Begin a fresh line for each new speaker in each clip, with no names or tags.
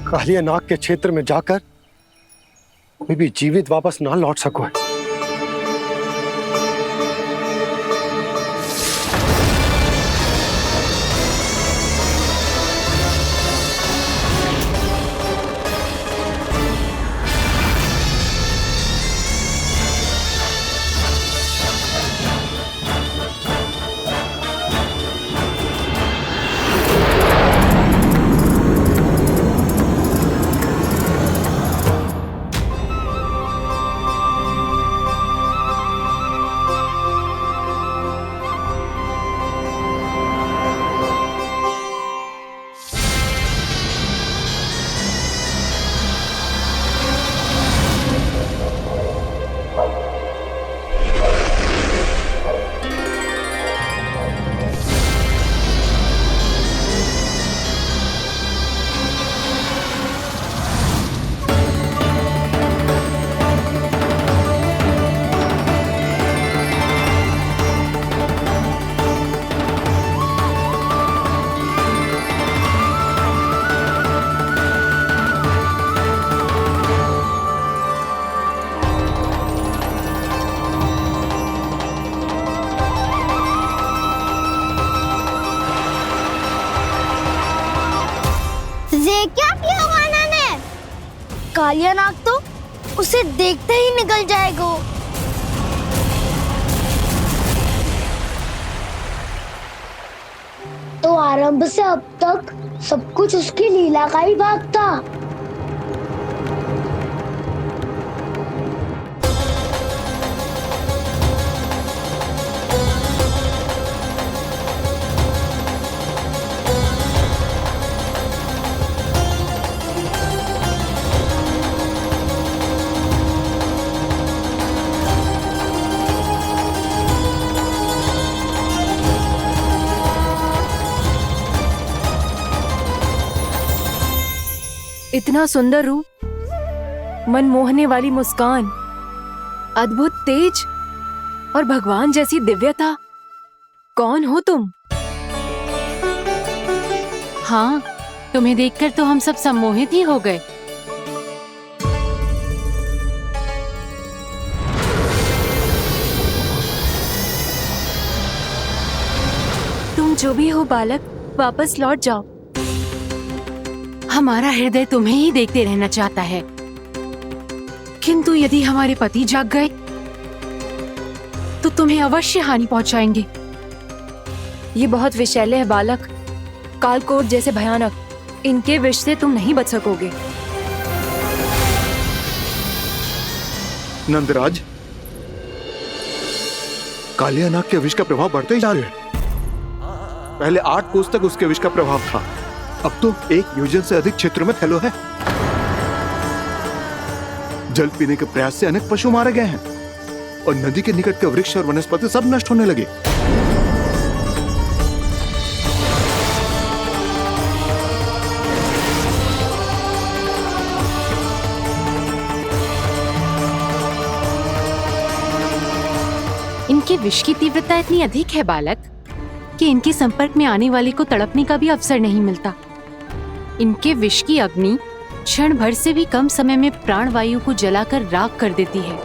कालिया नाग के क्षेत्र में जाकर कोई भी जीवित वापस ना लौट सको।
ये क्या किया वाना ने? कालिया नाग तो उसे देखते ही निकल जाएगा। तो आरंभ से अब तक सब कुछ उसकी लीला का ही भाग था।
इतना सुंदर रूप, मन मोहने वाली मुस्कान, अद्भुत तेज और भगवान जैसी दिव्यता। कौन हो तुम?
हाँ, तुम्हें देखकर तो हम सब सम्मोहित ही हो गए।
तुम जो भी हो बालक, वापस लौट जाओ।
हमारा हृदय तुम्हें ही देखते रहना चाहता है, किंतु यदि हमारे पति जाग गए तो तुम्हें अवश्य हानि पहुंचाएंगे।
ये बहुत विषैले है बालक, कालकोट जैसे भयानक। इनके विष से तुम नहीं बच सकोगे।
नंदराज, कालिया नाग के विष का प्रभाव बढ़ते ही जा रहा है। पहले 8 कोस तक उसके विष का प्रभाव था, अब तो 1 योजन से अधिक क्षेत्रों में फैलो है। जल पीने के प्रयास से अनेक पशु मारे गए हैं और नदी के निकट के वृक्ष और वनस्पति सब नष्ट होने लगे।
इनके विष की तीव्रता इतनी अधिक है बालक कि इनके संपर्क में आने वाले को तड़पने का भी अवसर नहीं मिलता। इनके विष की अग्नि क्षण भर से भी कम समय में प्राणवायु को जलाकर राख कर देती है।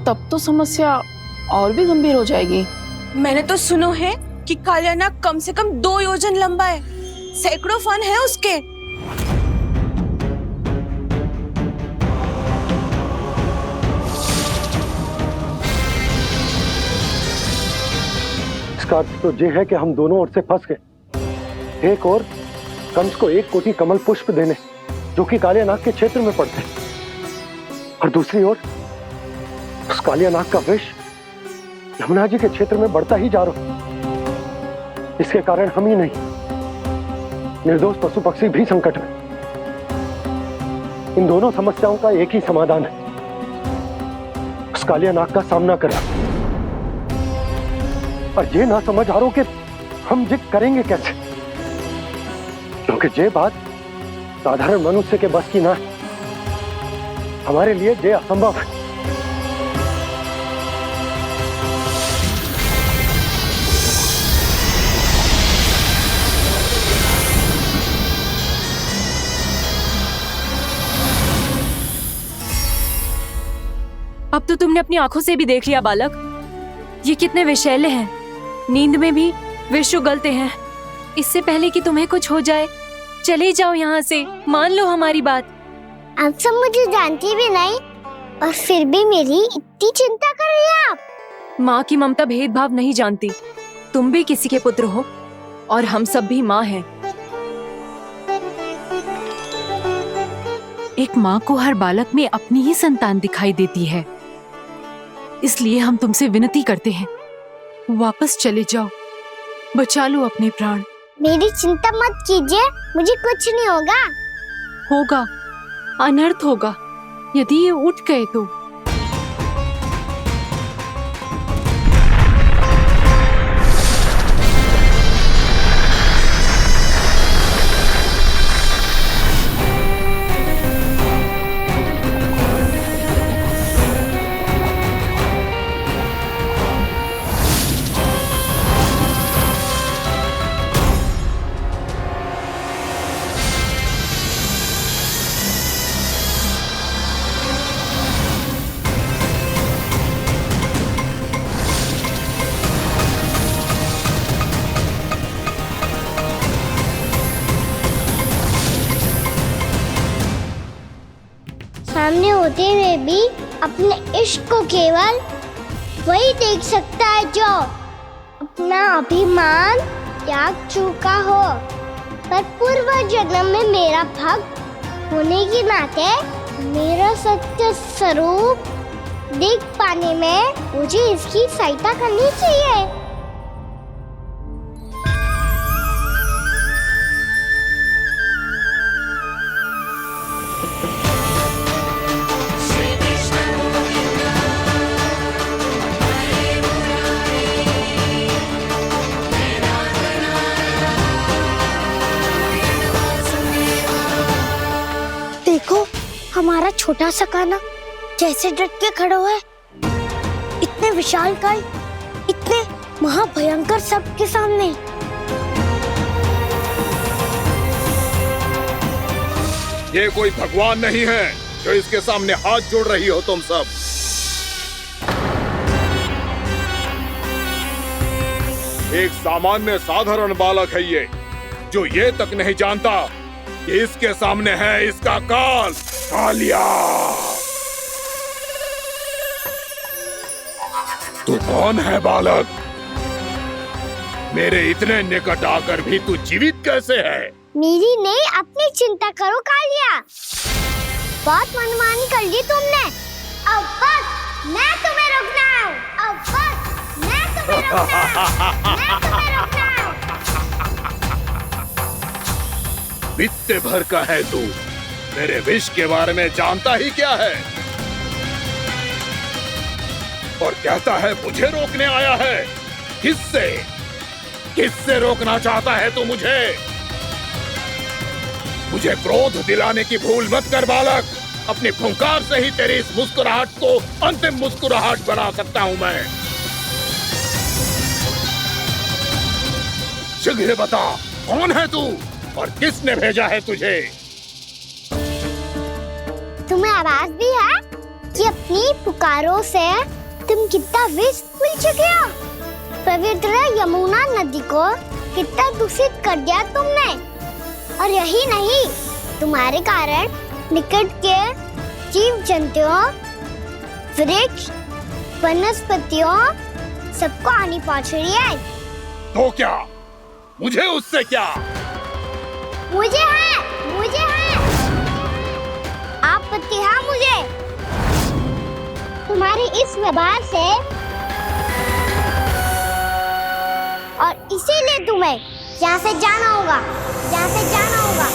तब तो समस्या और भी गंभीर हो जाएगी।
मैंने तो सुनो है कि कालिया नाग कम से कम 2 योजन लंबा है, सैकड़ों फन है उसके।
इसका अर्थ तो ये है कि हम दोनों ओर से फंस गए। एक और कंस को 1 कोटि कमल पुष्प देने जो कि कालिया नाग के क्षेत्र में पड़ते हैं, और दूसरी ओर उस कालिया नाग का विष यमुना जी के क्षेत्र में बढ़ता ही जा रहा। इसके कारण हम ही नहीं, निर्दोष पशु पक्षी भी संकट में। इन दोनों समस्याओं का एक ही समाधान है, उस कालिया नाग का सामना करना। और ये ना समझ आ रहा कि हम ये करेंगे कैसे, क्योंकि ये बात साधारण मनुष्य के बस की ना है। हमारे लिए ये असंभव है।
अब तो तुमने अपनी आंखों से भी देख लिया बालक, ये कितने विषैले हैं। नींद में भी विष उगलते हैं। इससे पहले कि तुम्हें कुछ हो जाए, चले जाओ यहाँ से, मान लो हमारी बात।
आप सब मुझे जानती भी नहीं और फिर भी मेरी इतनी चिंता कर रही हैं आप।
माँ की ममता भेदभाव नहीं जानती। तुम भी किसी के पुत्र हो और हम सब भी माँ हैं।
एक माँ को हर बालक में अपनी ही संतान दिखाई देती है, इसलिए हम तुमसे विनती करते हैं, वापस चले जाओ, बचा लो अपने प्राण।
मेरी चिंता मत कीजिए, मुझे कुछ नहीं होगा।
होगा, अनर्थ होगा यदि ये उठ गए तो।
सामने होते हुए भी अपने इश्क को केवल वही देख सकता है जो अपना अभिमान त्याग चुका हो। पर पूर्व जन्म में मेरा भक्त होने के नाते मेरा सत्य स्वरूप देख पाने में मुझे इसकी सहायता करनी चाहिए। देखो हमारा छोटा सा कान्हा कैसे डट के खड़ा हुआ है। इतने विशालकाय, इतने महाभयंकर सबके सामने।
ये कोई भगवान नहीं है जो इसके सामने हाथ जोड़ रही हो तुम सब। एक सामान्य साधारण बालक है ये, जो ये तक नहीं जानता कि इसके सामने है इसका काल, कालिया। तू कौन है बालक? मेरे इतने निकट आकर भी तू जीवित कैसे है?
मेरी नहीं, अपनी चिंता करो कालिया। बहुत मनमानी कर ली तुमने। अब बस मैं तुम्हें रोकना हूँ। अब बस मैं तुम्हें रोकना हूँ। मैं तुम्हें रोकना हूँ।
बित्ते भर का है तू, मेरे विष के बारे में जानता ही क्या है? और कहता है मुझे रोकने आया है। किससे? किससे रोकना चाहता है तू मुझे? मुझे क्रोध दिलाने की भूल मत कर बालक। अपनी फुंकार से ही तेरी इस मुस्कुराहट को अंतिम मुस्कुराहट बना सकता हूं मैं। शीघ्र बता, कौन है तू और किसने भेजा है तुझे?
तुम्हें आवाज भी है कि अपनी पुकारों से तुम कितना विष भूल चुके हो। पवित्र यमुना नदी को कितना दूषित कर दिया तुमने। और यही नहीं, तुम्हारे कारण निकट के जीव जंतुओं, वृक्ष, वनस्पतियों सबको हानि पहुंच रही है।
तो क्या? मुझे उससे क्या?
मुझे है, मुझे है। आपत्ति है मुझे तुम्हारे इस व्यवहार से, और इसीलिए तुम्हें यहाँ से जाना होगा, यहाँ से जाना होगा।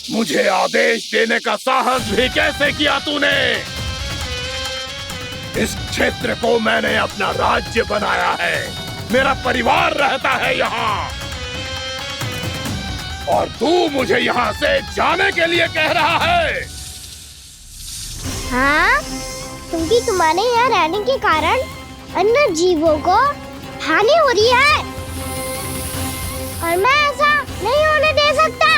मुझे आदेश देने का साहस भी कैसे किया तूने? इस क्षेत्र को मैंने अपना राज्य बनाया है, मेरा परिवार रहता है यहाँ, और तू मुझे यहाँ से जाने के लिए कह रहा है?
हाँ, क्योंकि तुम्हारे यहाँ रहने के कारण अन्य जीवों को हानि हो रही है और मैं ऐसा नहीं होने दे सकता।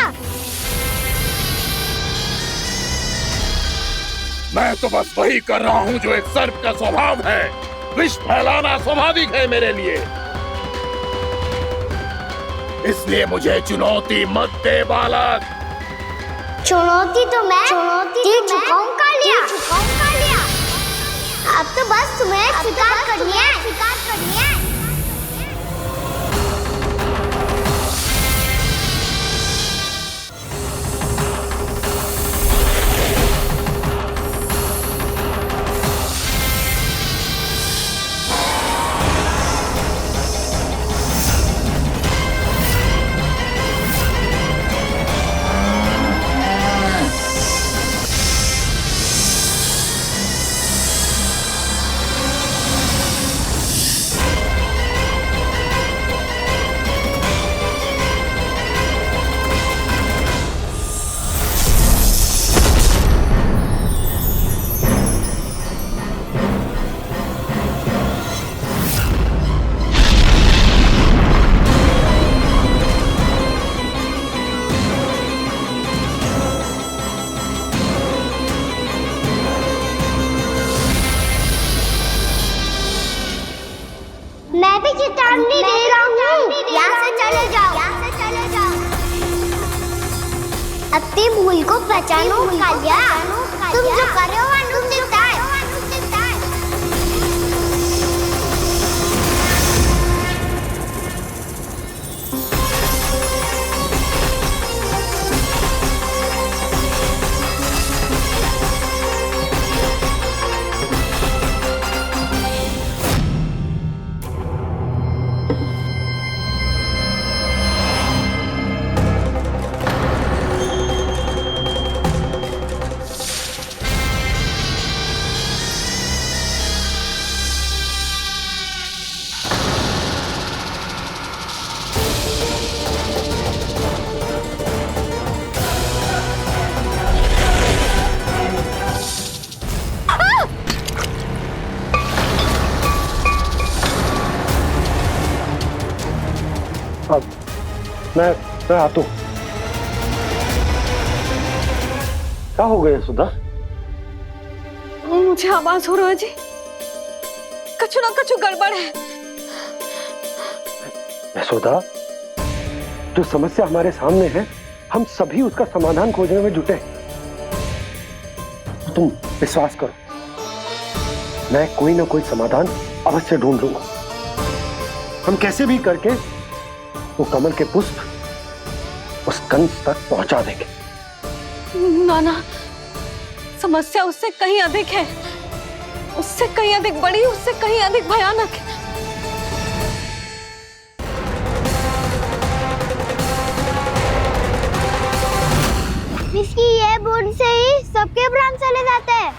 मैं तो बस वही कर रहा हूँ जो एक सर्प का स्वभाव है। विष फैलाना स्वाभाविक है मेरे लिए, इसलिए मुझे चुनौती मत दे बालक।
चुनौती तो मैं दे चुका हूँ कालिया। अब तो बस तुम्हें स्वीकार करनी है। मैं भी चेतावनी दे रहा हूँ, यहाँ से चले जाओ। अपनी भूल को पहचानो कालिया, तुम जो कर रहे हो अनुचित है।
अब मैं आता हूँ। क्या हो गया सुधा?
मुझे आवाज हो रहा है जी, कछु ना कछु गड़बड़ है।
यशोदा, जो समस्या हमारे सामने है, हम सभी उसका समाधान खोजने में जुटे। तो तुम विश्वास करो, मैं कोई ना कोई समाधान अवश्य ढूंढ लूंगा। हम कैसे भी करके वो कमल के पुष्प उस कंस तक पहुंचा देंगे।
नाना, समस्या उससे कहीं अधिक है, उससे कहीं अधिक बड़ी, उससे कहीं अधिक भयानक है।
इसकी ये बूंद से ही सबके प्राण चले जाते हैं।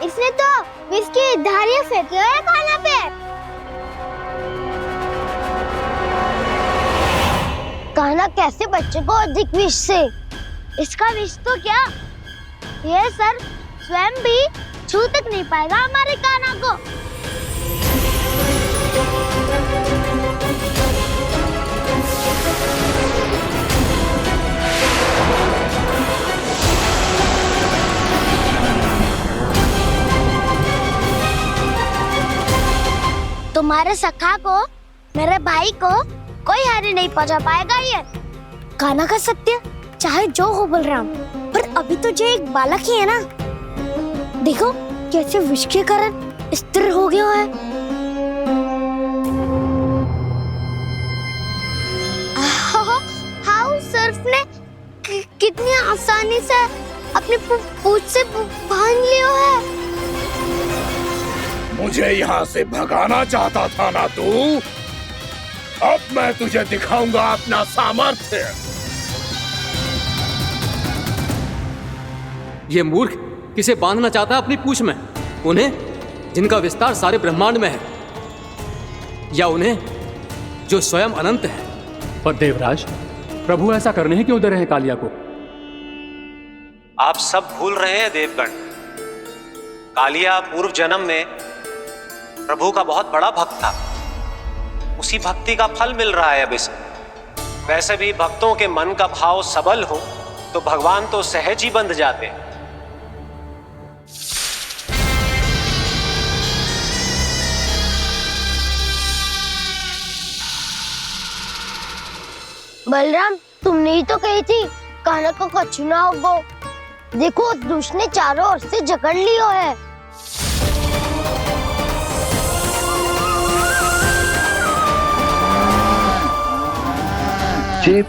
इसने तो विष की धारियां फेंकी है खाना पे। कान्हा कैसे बच्चे को अधिक विष से? इसका विष तो क्या, ये सर स्वयं भी छू तक नहीं पाएगा हमारे कान्हा को। तुम्हारे सखा को, मेरे भाई को कोई हानि नहीं पहुंचा पाएगा। ये कान्हा का सत्य चाहे जो हो बलराम, पर अभी तो जो एक बालक ही है ना। देखो कैसे विष के कारण स्थिर हो गया है। हाउ सर्फ ने कितनी आसानी से अपनी पूंछ से बांध लिया है।
मुझे यहाँ से भगाना चाहता था ना तू? अब मैं तुझे दिखाऊंगा अपना सामर्थ्य।
ये मूर्ख किसे बांधना चाहता है अपनी पूंछ में? उन्हें जिनका विस्तार सारे ब्रह्मांड में है, या उन्हें जो स्वयं अनंत है?
पर देवराज, प्रभु ऐसा करने ही क्यों दे रहे हैं कालिया को?
आप सब भूल रहे हैं देवगण। कालिया पूर्व जन्म में प्रभु का बहुत बड़ा भक्त था। उसी भक्ति का फल मिल रहा है अब इसे। वैसे भी भक्तों के मन का भाव सबल हो तो भगवान तो सहज ही बंध जाते।
बलराम, तुमने ही तो कही थी कान्हा को कछु ना होगो। देखो दुष्ट ने चारों ओर से जकड़ लियो है।
ये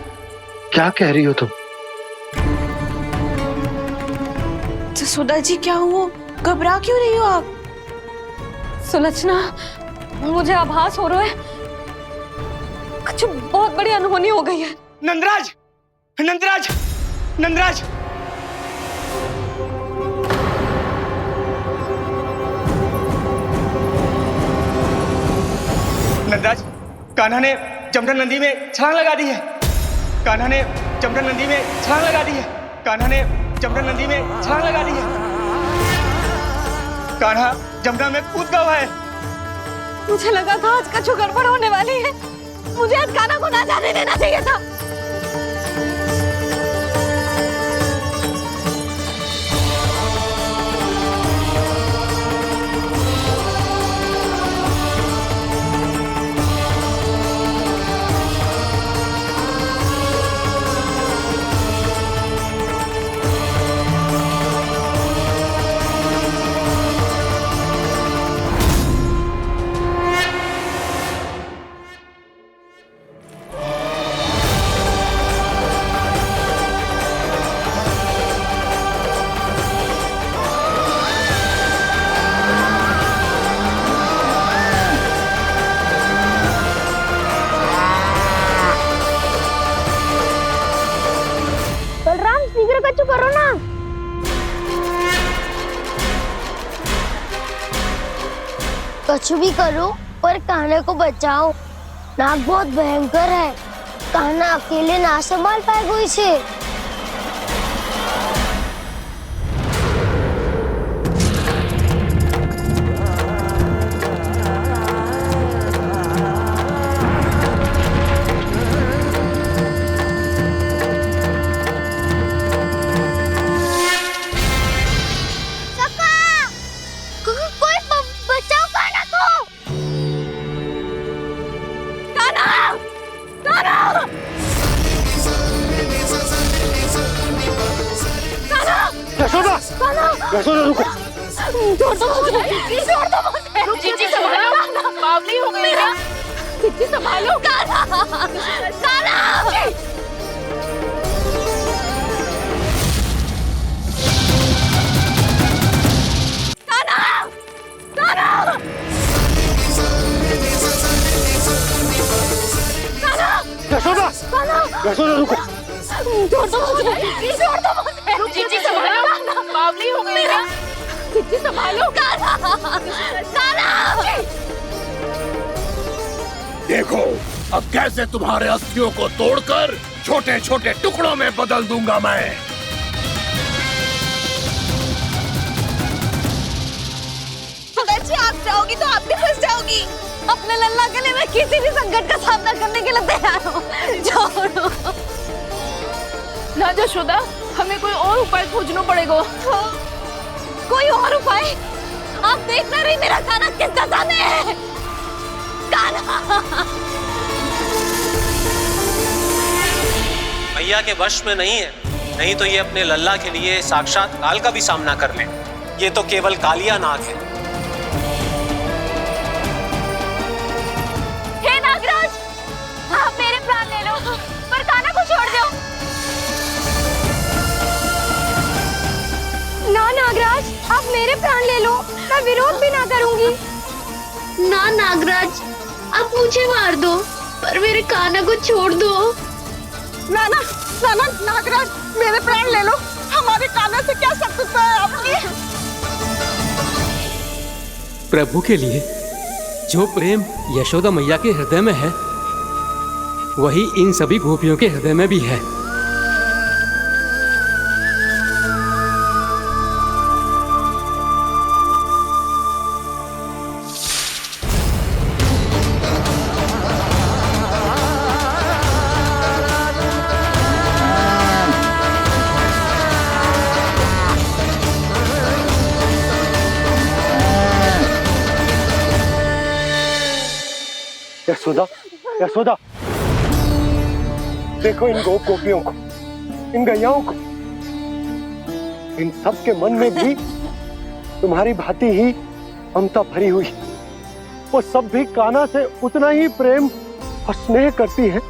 क्या कह रही हो तुम?
जसोदा जी, क्या हुआ? घबरा क्यों रही हो आप? सुलक्षणा, मुझे आभास हो रहा है कुछ बहुत बड़ी अनहोनी हो गई है।
नंदराज, नंदराज, नंदराज! नंदराज, कान्हा ने जमदग्नि नदी में छलांग लगा दी है। कान्हा ने जमदग्नि नदी में छलांग लगा दी है। कान्हा ने जमदग्नि नदी में छलांग लगा दी है। कान्हा जमुना में कूद गया है।
मुझे लगा था आज कछु गड़बड़ होने वाली है। मुझे आज कान्हा को ना जाने देना चाहिए था।
करो ना। कुछ भी करो पर कान्हा को बचाओ। नाग बहुत भयंकर है। कान्हा अकेले ना संभाल पाएगा इसे।
यशोदा रुको।
छोड़ दो मुझे, छोड़ दो मुझे। जीजी संभालो, बावली हो गई है। जीजी संभालो। कान्हा, कान्हा।
यशोदा, यशोदा रुको।
छोड़ दो मुझे, छोड़ दो मुझे। जीजी संभालो, बावली हो गई है। जीजी संभालो। कान्हा, कान्हा।
देखो अब कैसे तुम्हारे अस्थियों को तोड़कर छोटे छोटे टुकड़ों में बदल दूंगा मैं।
सुदाची, आप जाओगी तो आप भी फंस जाओगी। अपने लल्ला के लिए मैं किसी भी संकट का सामना करने के लिए तैयार हूँ। छोड़ो
ना यशोदा, हमें कोई और उपाय खोजना पड़ेगा।
कोई और उपाय? आप देख ना रही मेरा कान्हा किस दशा में है। कान्हा
भैया के वश में नहीं है, नहीं तो ये अपने लल्ला के लिए साक्षात काल का भी सामना कर ले। ये तो केवल कालिया नाग है।
हे नागराज, आप मेरे प्राण ले लो पर कान्हा को छोड़ दो।
ना नागराज, आप मेरे प्राण ले लो, मैं विरोध भी ना करूंगी। ना नागराज, आप मुझे मार दो पर मेरे कान्हा को छोड़ दो।
ना ना ना ना नागराज, मेरे प्राण ले लो,
हमारे कान्हा से क्या शत्रुता है आपकी?
प्रभु के लिए जो प्रेम यशोदा मैया के हृदय में है वही इन सभी गोपियों के हृदय में भी है।
यशोदा, यशोदा, देखो इन गोपियों को, इन गैयाओं को, इन सब के मन में भी तुम्हारी भांति ही ममता भरी हुई। वो सब भी कान्हा से उतना ही प्रेम और स्नेह करती है,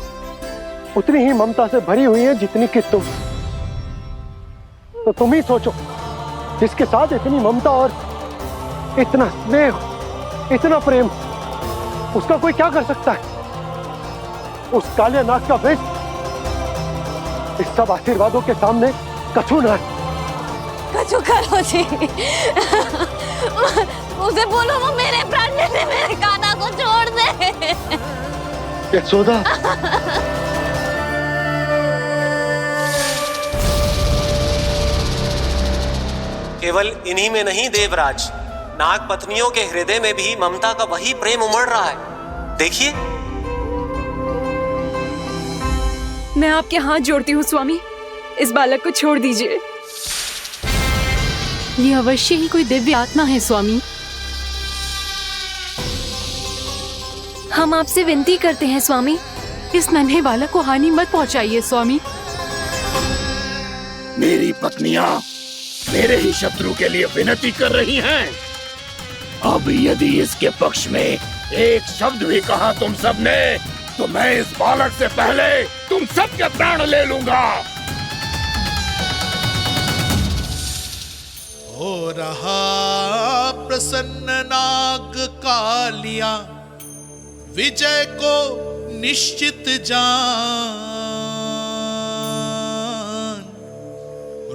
उतनी ही ममता से भरी हुई है जितनी कि तुम। तो तुम ही सोचो, जिसके साथ इतनी ममता और इतना स्नेह, इतना प्रेम, उसका कोई क्या कर सकता है? उस काले नाग का वेश इस सब आशीर्वादों के सामने कछु न है।
कछु करो जी। उसे बोलो वो मेरे प्राण में से मेरे कान्हा को छोड़ दे।
यशोदा,
केवल इन्हीं में नहीं देवराज, नाग पत्नियों के हृदय में भी ममता का वही प्रेम उमड़ रहा है। देखिए।
मैं आपके हाथ जोड़ती हूँ स्वामी, इस बालक को छोड़ दीजिए।
ये अवश्य ही कोई दिव्य आत्मा है स्वामी।
हम आपसे विनती करते हैं स्वामी,
इस नन्हे बालक को हानि मत पहुंचाइए स्वामी।
मेरी पत्नियां मेरे ही शत्रु के लिए विनती कर रही हैं। अब यदि इसके पक्ष में एक शब्द भी कहा तुम सबने, तो मैं इस बालक से पहले तुम सबके प्राण ले लूंगा।
हो रहा प्रसन्न नाग कालिया, विजय को निश्चित जान।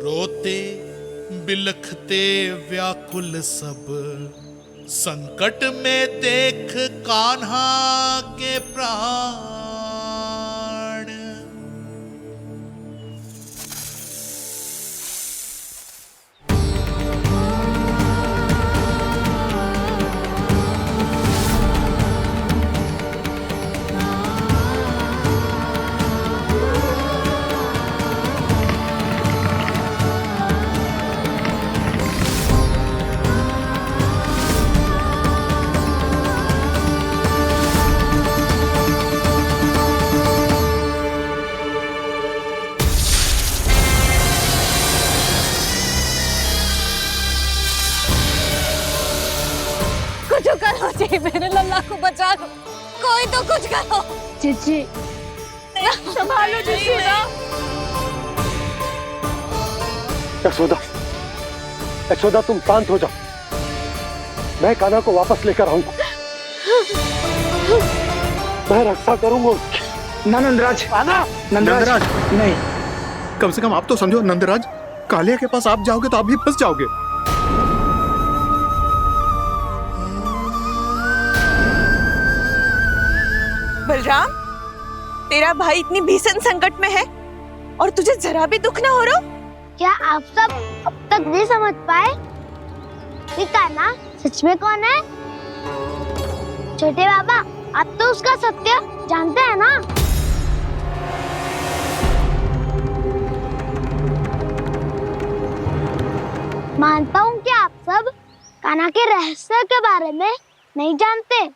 रोते बिलखते व्याकुल सब, संकट में देख कान्हा के प्राण।
मेरे लल्ला को बचा लो, कोई तो कुछ करो।
जीजी,
संभालो जीजी।
यशोदा, यशोदा तुम शांत हो जाओ, मैं कान्हा को वापस लेकर आऊंगा। मैं रक्षा करूंगा उसकी।
ना नंदराज,
नंदराज
नहीं।
कम से कम आप तो समझो नंदराज, कालिया के पास आप जाओगे तो आप भी फंस जाओगे।
बलराम, तेरा भाई इतनी भीषण संकट में है और तुझे जरा भी दुख ना हो रहा?
क्या आप सब अब तक नहीं समझ पाए कि कान्हा सच में कौन है? छोटे बाबा, आप तो उसका सत्य जानते हैं ना? मानता हूँ कि आप सब कान्हा के रहस्य के बारे में नहीं जानते,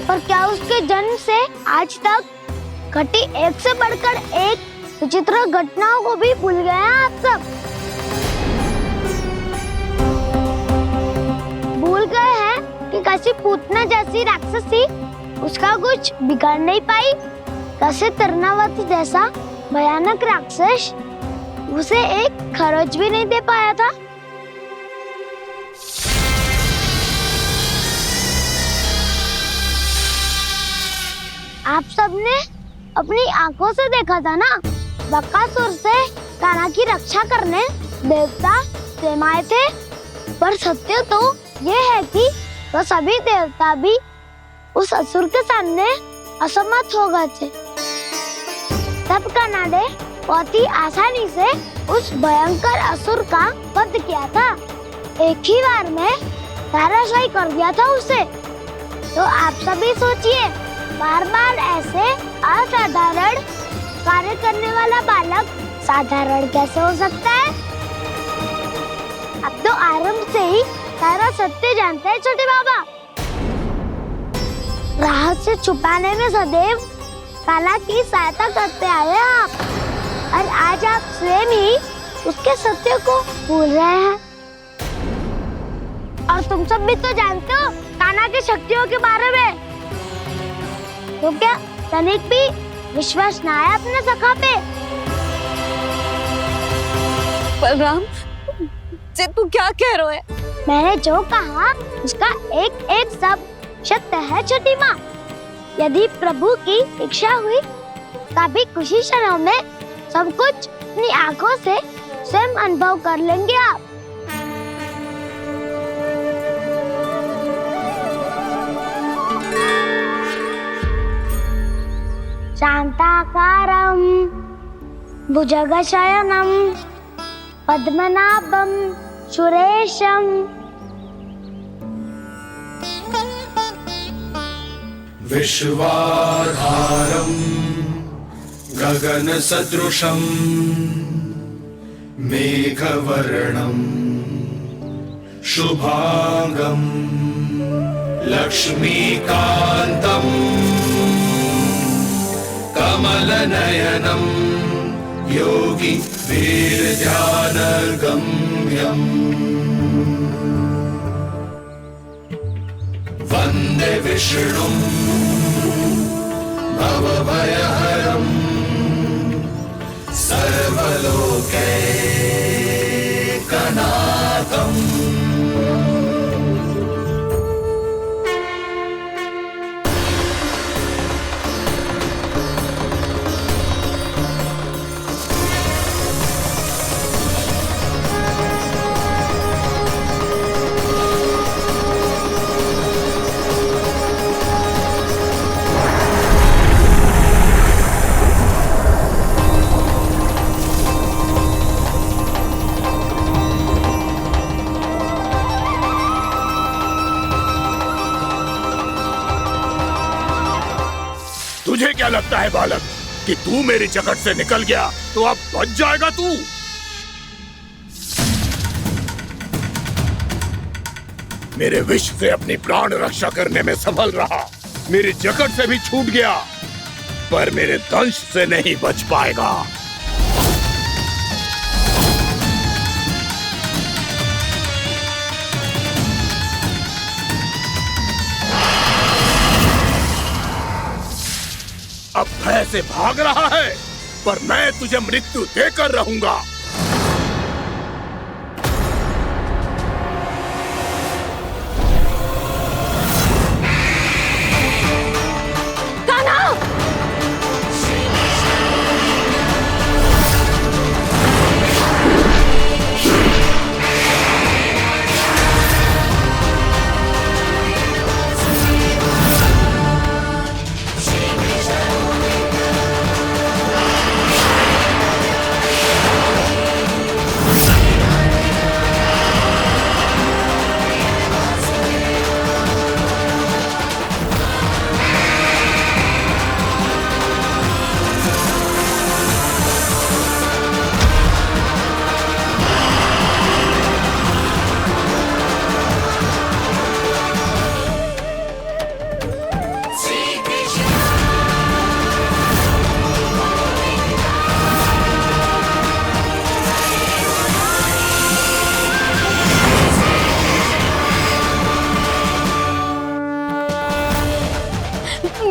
पर क्या उसके जन्म से आज तक घटी एक से बढ़कर एक विचित्र घटनाओं को भी भूल गए हैं आप सब? भूल गए हैं कि कैसी पूतना जैसी राक्षसी उसका कुछ बिगाड़ नहीं पाई, कैसे तरनावती जैसा भयानक राक्षस उसे एक खरोच भी नहीं दे पाया था। आप सबने अपनी आंखों से देखा था ना, बकासुर से कान्हा की रक्षा करने देवता स्वयं आए थे, पर सत्य तो ये है कि वह सभी देवता भी उस असुर के सामने असमर्थ हो गए थे। तब कान्हा ने बहुत ही आसानी से उस भयंकर असुर का वध किया था। एक ही बार में धराशायी कर दिया था उसे। तो आप सभी सोचिए, बार बार ऐसे असाधारण कार्य करने वाला बालक साधारण कैसे हो सकता है? अब तो आरंभ से ही सारा सत्य जानते हैं छोटे बाबा। रहस्य छुपाने में सदैव कान्हा की सहायता करते आए हैं आप, और आज आप स्वयं ही उसके सत्य को भूल रहे हैं। और तुम सब भी तो जानते हो कान्हा की शक्तियों के बारे में। तो क्या तनिक भी विश्वास ना है अपने सखा पे?
बलराम, जे तू क्या कह रहे है?
मैंने जो कहा उसका एक एक शब्द सत्य है छोटी माँ। यदि प्रभु की इच्छा हुई तभी कुछ ही क्षणों में सब कुछ अपनी आंखों से स्वयं अनुभव कर लेंगे आप। शांताकारं भुजगशयनं पद्मनाभं सुरेशं
विश्वाधारं गगनसदृशं मेघवर्णं शुभांगं लक्ष्मीकान्तं कमलनयनं योगी वीरध्यानगम्यं वन्दे विष्णुं भवभयहरं सर्वलोकैकनाथम्। तुझे क्या लगता है बालक कि तू मेरी जकड़ से निकल गया तो अब बच जाएगा तू? मेरे विष से अपनी प्राण रक्षा करने में सफल रहा, मेरी जकड़ से भी छूट गया, पर मेरे दंश से नहीं बच पाएगा। अब भय से भाग रहा है, पर मैं तुझे मृत्यु देकर रहूंगा।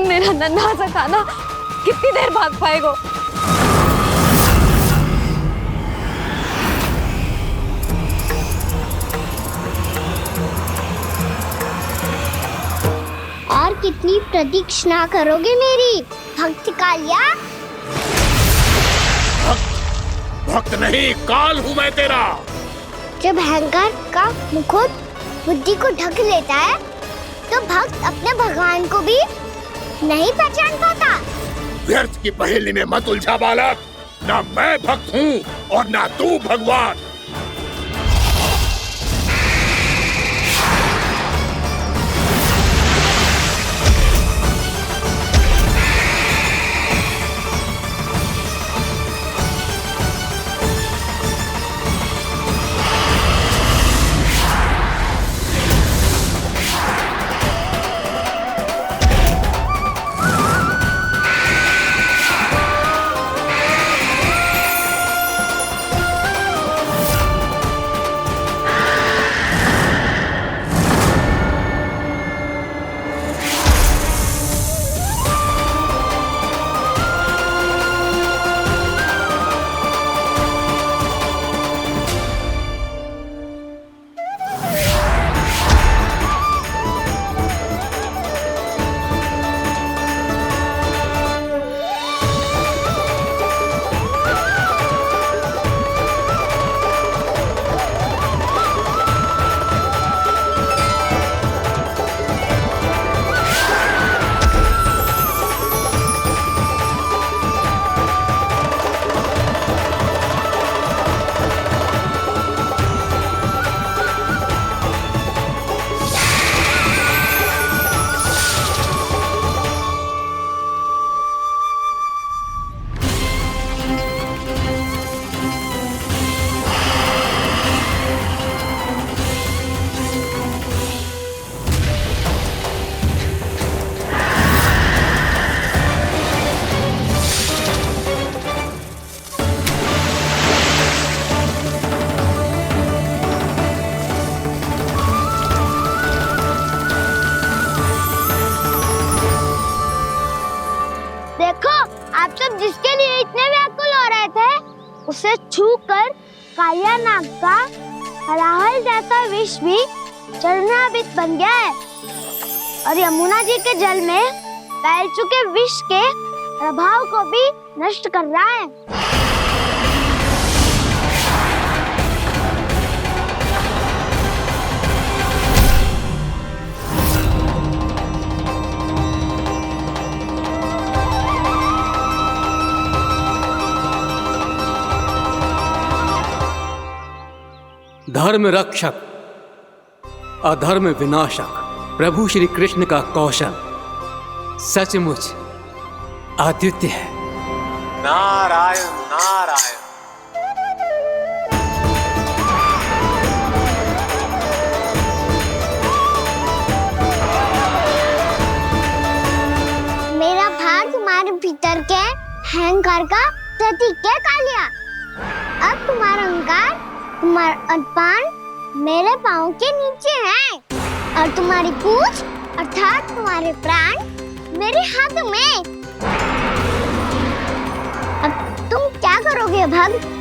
मेरा नन्हा सा कान्हा कितनी देर भाग पाएगा?
और कितनी प्रतीक्षा करोगे मेरी भक्त कालिया?
भक्त नहीं, काल हूँ मैं तेरा।
जब अहंकार का मुकुट बुद्धि को ढक लेता है तो भक्त अपने भगवान को भी नहीं पहचान पाता।
व्यर्थ की पहेली में मत उलझा बालक। ना मैं भक्त हूँ और ना तू भगवान।
उसे छूकर कालिया नाग का हलाहल जैसा विष भी चरणामृत बन गया है और यमुना जी के जल में फैल चुके विष के प्रभाव को भी नष्ट कर रहा है।
धर्म रक्षक अधर्म विनाशक प्रभु श्री कृष्ण का कौशल सचमुच अद्वितीय है।
नारायण नारायण।
मेरा भार तुम्हारे भीतर के अहंकार का प्रतीक है कालिया। अब तुम्हारा अहंकार, तुम्हारा अनपान मेरे पाँव के नीचे है और तुम्हारी पूंछ अर्थात तुम्हारे प्राण मेरे हाथ में। अब तुम क्या करोगे भक्त?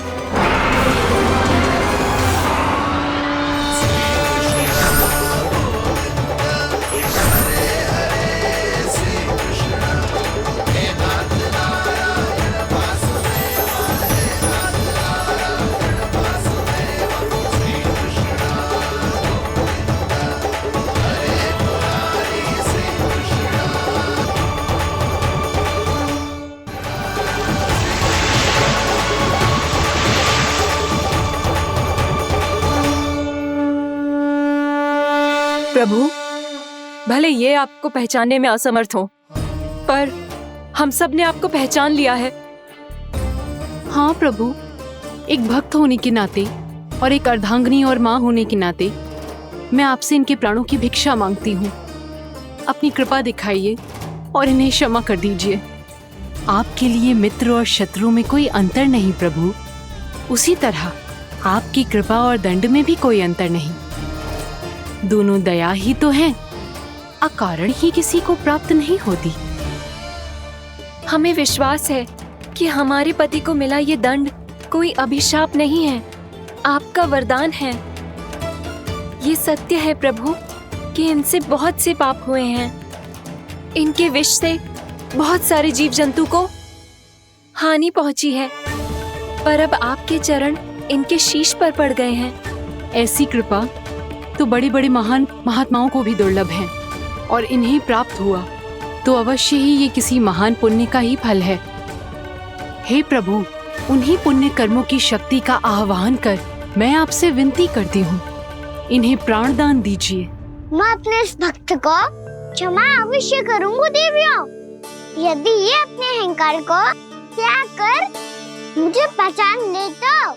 प्रभु, भले ये आपको पहचानने में असमर्थ हो, पर हम सब ने आपको पहचान लिया है।
हाँ प्रभु, एक भक्त होने के नाते और एक अर्धांगिनी और माँ होने के नाते मैं आपसे इनके प्राणों की भिक्षा मांगती हूँ। अपनी कृपा दिखाइए और इन्हें क्षमा कर दीजिए। आपके लिए मित्र और शत्रु में कोई अंतर नहीं प्रभु। उसी तरह आपकी कृपा और दंड में भी कोई अंतर नहीं। दोनों दया ही तो हैं, अकारण ही किसी को प्राप्त नहीं होती।
हमें विश्वास है कि हमारे पति को मिला ये दंड कोई अभिशाप नहीं है, आपका वरदान है। ये सत्य है प्रभु कि इनसे बहुत से पाप हुए हैं। इनके विष से बहुत सारे जीव जंतु को हानि पहुंची है। पर अब आपके चरण इनके शीश पर पड़ गए हैं।
ऐसी कृपा तो बड़े बड़े महान महात्माओं को भी दुर्लभ है, और इन्हें प्राप्त हुआ तो अवश्य ही ये किसी महान पुण्य का ही फल है। हे प्रभु, उन्हीं पुण्य कर्मों की शक्ति का आह्वान कर मैं आपसे विनती करती हूँ, इन्हें प्राणदान दीजिए।
मैं अपने इस भक्त को क्षमा अवश्य करूंगी देवियों, यदि ये अपने अहंकार को त्याग कर मुझे पहचान ले तो।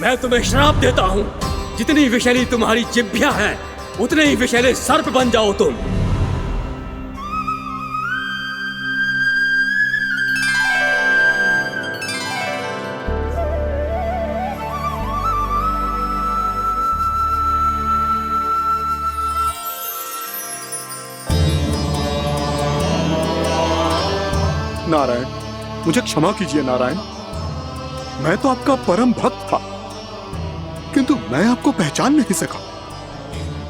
मैं तुम्हें श्राप देता हूँ, जितनी विषैली तुम्हारी जिह्वा है उतने ही विषैले सर्प बन जाओ तुम।
नारायण, मुझे क्षमा कीजिए नारायण। मैं तो आपका परम भक्त था, किंतु मैं आपको पहचान नहीं सका।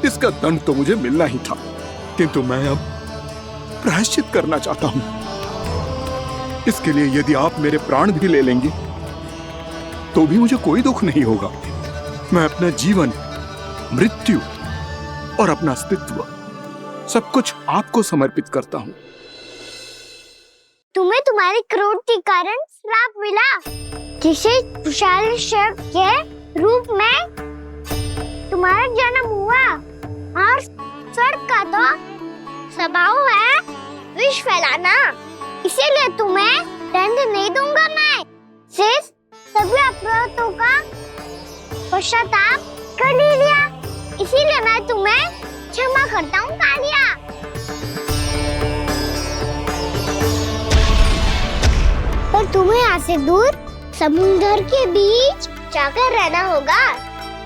इसका दंड तो मुझे मिलना ही था, किंतु मैं अब प्रायश्चित करना चाहता हूं। इसके लिए यदि आप मेरे प्राण भी ले लेंगे तो भी मुझे कोई दुख नहीं होगा। मैं अपना जीवन, मृत्यु और अपना अस्तित्व सब कुछ आपको समर्पित करता हूं।
तुम्हें तुम्हारी क्रोध के कारण श्राप मिला, जिसे विशाल सर्प के रूप में तुम्हारा जन्म हुआ, और सर्प का तो स्वभाव है विष फैलाना। इसीलिए तुम्हें दंड नहीं दूंगा मैं, सिर्फ सभी अपराधों का पश्चाताप कर लिया। इसीलिए मैं तुम्हें क्षमा करता हूँ कालिया। पर तुम्हें यहाँ से दूर समुद्र के बीच जाकर रहना होगा,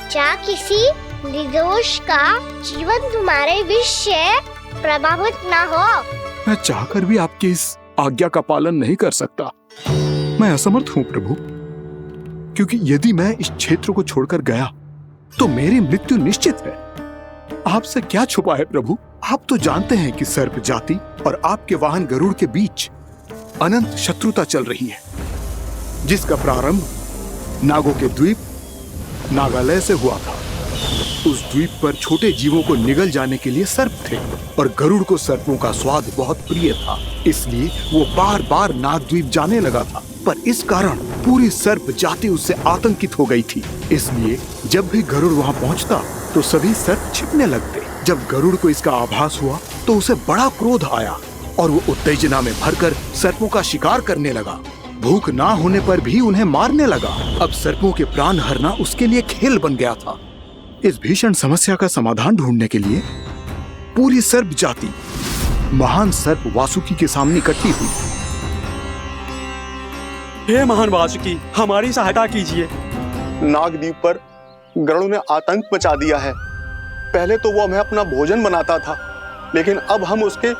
जहाँ किसी निर्दोष का जीवन तुम्हारे विष से प्रभावित ना हो।
मैं चाहकर भी आपकी इस आज्ञा का पालन नहीं कर सकता। मैं असमर्थ हूँ प्रभु, क्योंकि यदि मैं इस क्षेत्र को छोड़कर गया तो मेरी मृत्यु निश्चित है। आपसे क्या छुपा है प्रभु? आप तो जानते हैं कि सर्प जाति और आपके वाहन गरुड़ के बीच अनंत शत्रुता चल रही है, जिसका प्रारंभ नागों के द्वीप नागालय से हुआ था। उस द्वीप पर छोटे जीवों को निगल जाने के लिए सर्प थे, और गरुड़ को सर्पों का स्वाद बहुत प्रिय था, इसलिए वो बार बार नागद्वीप जाने लगा था। पर इस कारण पूरी सर्प जाति उससे आतंकित हो गई थी। इसलिए जब भी गरुड़ वहां पहुंचता तो सभी सर्प छिपने लगते। जब गरुड़ को इसका आभास हुआ तो उसे बड़ा क्रोध आया, और वो उत्तेजना में भरकर सर्पों का शिकार करने लगा। भूख ना होने पर भी उन्हें मारने लगा। अब सर्पों के प्राण हरना उसके लिए खेल बन गया था। इस भीषण समस्या का समाधान ढूंढने के लिए पूरी सर्प जाति महान सर्प वासुकी के सामने इकट्ठी हुई।
हे महान वासुकी, हमारी सहायता कीजिए।
नागद्वीप पर गरुड़ ने आतंक मचा दिया है। पहले तो वो हमें अपना भोजन बनाता था, लेकिन अब हम उसके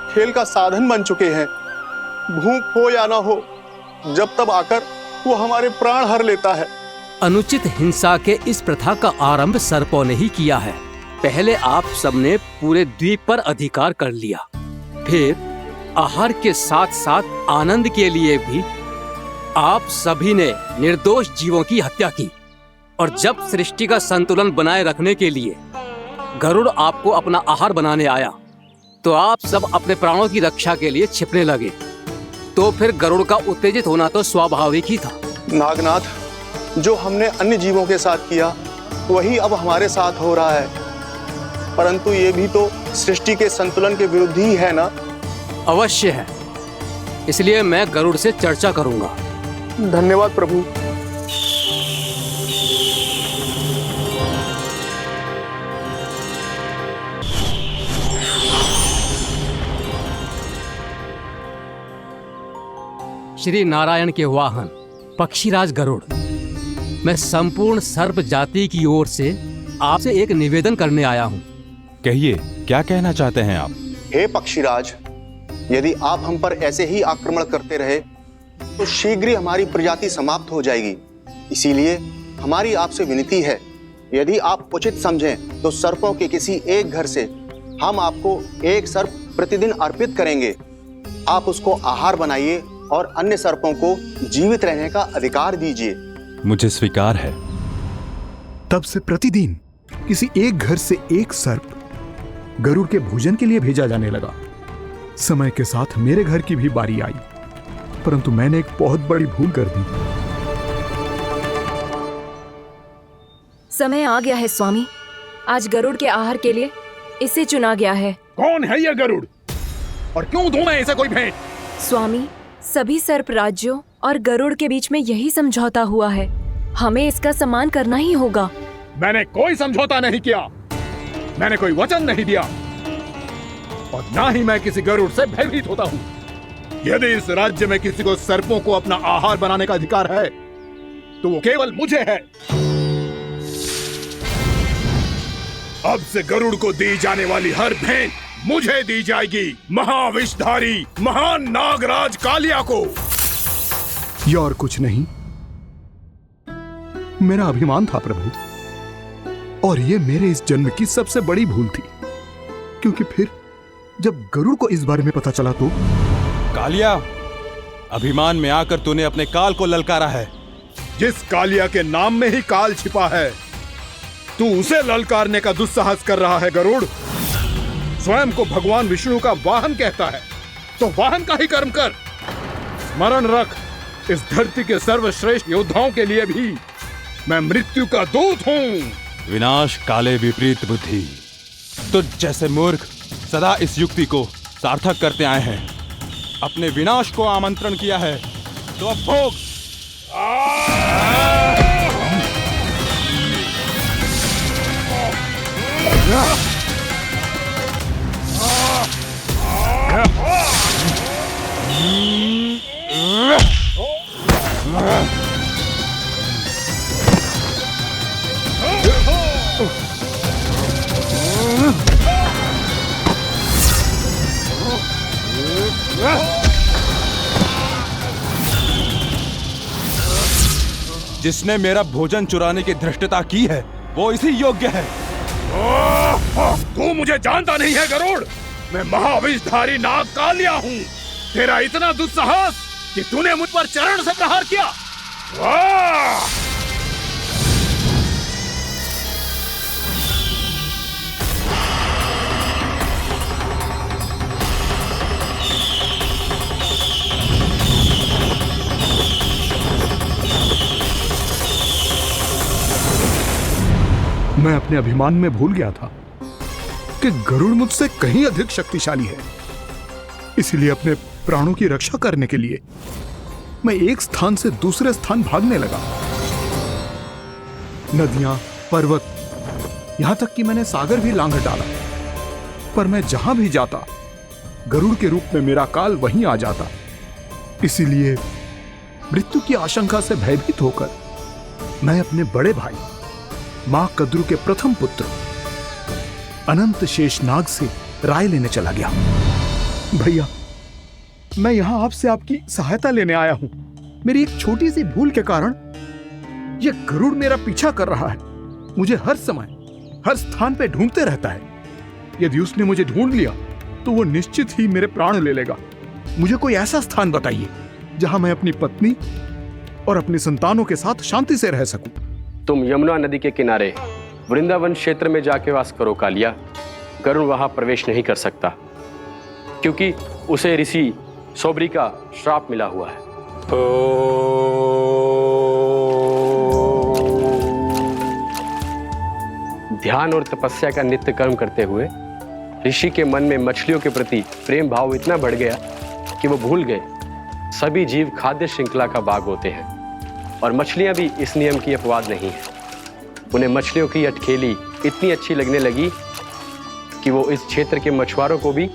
खेल का साधन बन चुके हैं। भूख हो या ना हो, जब तब आकर वो हमारे प्राण हर लेता है।
अनुचित हिंसा के इस प्रथा का आरंभ सर्पों ने ही किया है। पहले आप सबने पूरे द्वीप पर अधिकार कर लिया, फिर आहार के साथ साथ आनंद के लिए भी आप सभी ने निर्दोष जीवों की हत्या की। और जब सृष्टि का संतुलन बनाए रखने के लिए गरुड़ आपको अपना आहार बनाने आया, तो आप सब अपने प्राणों की रक्षा के लिए छिपने लगे। तो फिर गरुड़ का उत्तेजित होना तो स्वाभाविक ही था।
नागनाथ, जो हमने अन्य जीवों के साथ किया वही अब हमारे साथ हो रहा है, परंतु ये भी तो सृष्टि के संतुलन के विरुद्ध ही है ना?
अवश्य है, इसलिए मैं गरुड़ से चर्चा करूंगा।
धन्यवाद प्रभु।
श्री नारायण के वाहन पक्षीराज गरुड़, मैं संपूर्ण सर्प जाति की ओर से आपसे एक निवेदन करने आया हूँ।
कहिए, क्या कहना चाहते हैं आप?
हे पक्षीराज, यदि आप हम पर ऐसे ही आक्रमण करते रहे तो शीघ्र ही हमारी प्रजाति समाप्त हो जाएगी। इसीलिए हमारी आपसे विनती है, यदि आप उचित समझें तो सर्पों के किसी एक घर से हम आपको एक सर्प प्रतिदिन अर्पित करेंगे। आप उसको आहार बनाइए और अन्य सर्पों को जीवित रहने का अधिकार दीजिए।
मुझे स्वीकार है।
तब से प्रतिदिन किसी एक घर से एक सर्प गरुड़ के भोजन के लिए भेजा जाने लगा। समय के साथ मेरे घर की भी बारी आई, परंतु मैंने एक बहुत बड़ी भूल कर दी।
समय आ गया है स्वामी। आज गरुड़ के आहार के लिए इसे चुना गया है।
कौन है यह गरुड़ और क्यों दूं मैं इसे कोई भेंट?
स्वामी, सभी सर्प राज्यों और गरुड़ के बीच में यही समझौता हुआ है। हमें इसका सम्मान करना ही होगा।
मैंने कोई समझौता नहीं किया, मैंने कोई वचन नहीं दिया और ना ही मैं किसी गरुड़ से भयभीत होता हूँ। यदि इस राज्य में किसी को सर्पों को अपना आहार बनाने का अधिकार है तो वो केवल मुझे है। अब से गरुड़ को दी जाने वाली हर भेंट मुझे दी जाएगी, महाविषधारी महान नागराज कालिया को।
यह और कुछ नहीं, मेरा अभिमान था प्रभु, और यह मेरे इस जन्म की सबसे बड़ी भूल थी। क्योंकि फिर जब गरुड़ को इस बारे में पता चला तो
कालिया, अभिमान में आकर तूने अपने काल को ललकारा है।
जिस कालिया के नाम में ही काल छिपा है, तू उसे ललकारने का दुस्साहस कर रहा है गरुड़। स्वयं को भगवान विष्णु का वाहन कहता है तो वाहन का ही कर्म कर। स्मरण रख, इस धरती के सर्वश्रेष्ठ योद्धाओं के लिए भी मैं मृत्यु का दूत हूँ।
विनाश काले विपरीत बुद्धि। तुझ जैसे मूर्ख सदा इस युक्ति को सार्थक करते आए हैं। अपने विनाश को आमंत्रण किया है तो अब भोग। जिसने मेरा भोजन चुराने की धृष्टता की है वो इसी योग्य है।
तू मुझे जानता नहीं है गरुड़, मैं महाविषधारी नाग कालिया हूँ। तेरा इतना दुस्साहस कि तूने मुझ पर चरण से प्रहार किया।
मैं अपने अभिमान में भूल गया था कि गरुड़ मुझसे कहीं अधिक शक्तिशाली है। इसलिए अपने प्राणों की रक्षा करने के लिए मैं एक स्थान से दूसरे स्थान भागने लगा। नदियां, पर्वत, यहां तक कि मैंने सागर भी लांघ डाला, पर मैं जहां भी जाता गरुड़ के रूप में मेरा काल वहीं आ जाता। इसीलिए मृत्यु की आशंका से भयभीत होकर मैं अपने बड़े भाई मां कद्रू के प्रथम पुत्र अनंत शेषनाग से राय लेने चला गया। भैया, मैं यहां आपसे आपकी सहायता लेने आया हूं। मेरी एक छोटी सी भूल के कारण यह गरुड़ मेरा पीछा कर रहा है। मुझे हर समय हर स्थान पे ढूंढते रहता है। यदि उसने मुझे ढूंढ लिया तो वो निश्चित ही मेरे प्राण ले लेगा। मुझे कोई ऐसा स्थान बताइए जहां मैं अपनी पत्नी और अपनी संतानों के साथ शांति से रह सकूं।
तुम यमुना नदी के किनारे वृंदावन क्षेत्र में जाके वास करो कालिया। गरुड़ वहां प्रवेश नहीं कर सकता क्योंकि उसे ऋषि सोबरी का श्राप मिला हुआ है। ध्यान और तपस्या का नित्य कर्म करते हुए ऋषि के मन में मछलियों के प्रति प्रेम भाव इतना बढ़ गया कि वो भूल गए सभी जीव खाद्य श्रृंखला का भाग होते हैं और मछलियां भी इस नियम की अपवाद नहीं है। उन्हें मछलियों की अटखेली इतनी अच्छी लगने लगी कि वो इस क्षेत्र के मछुआरों को भी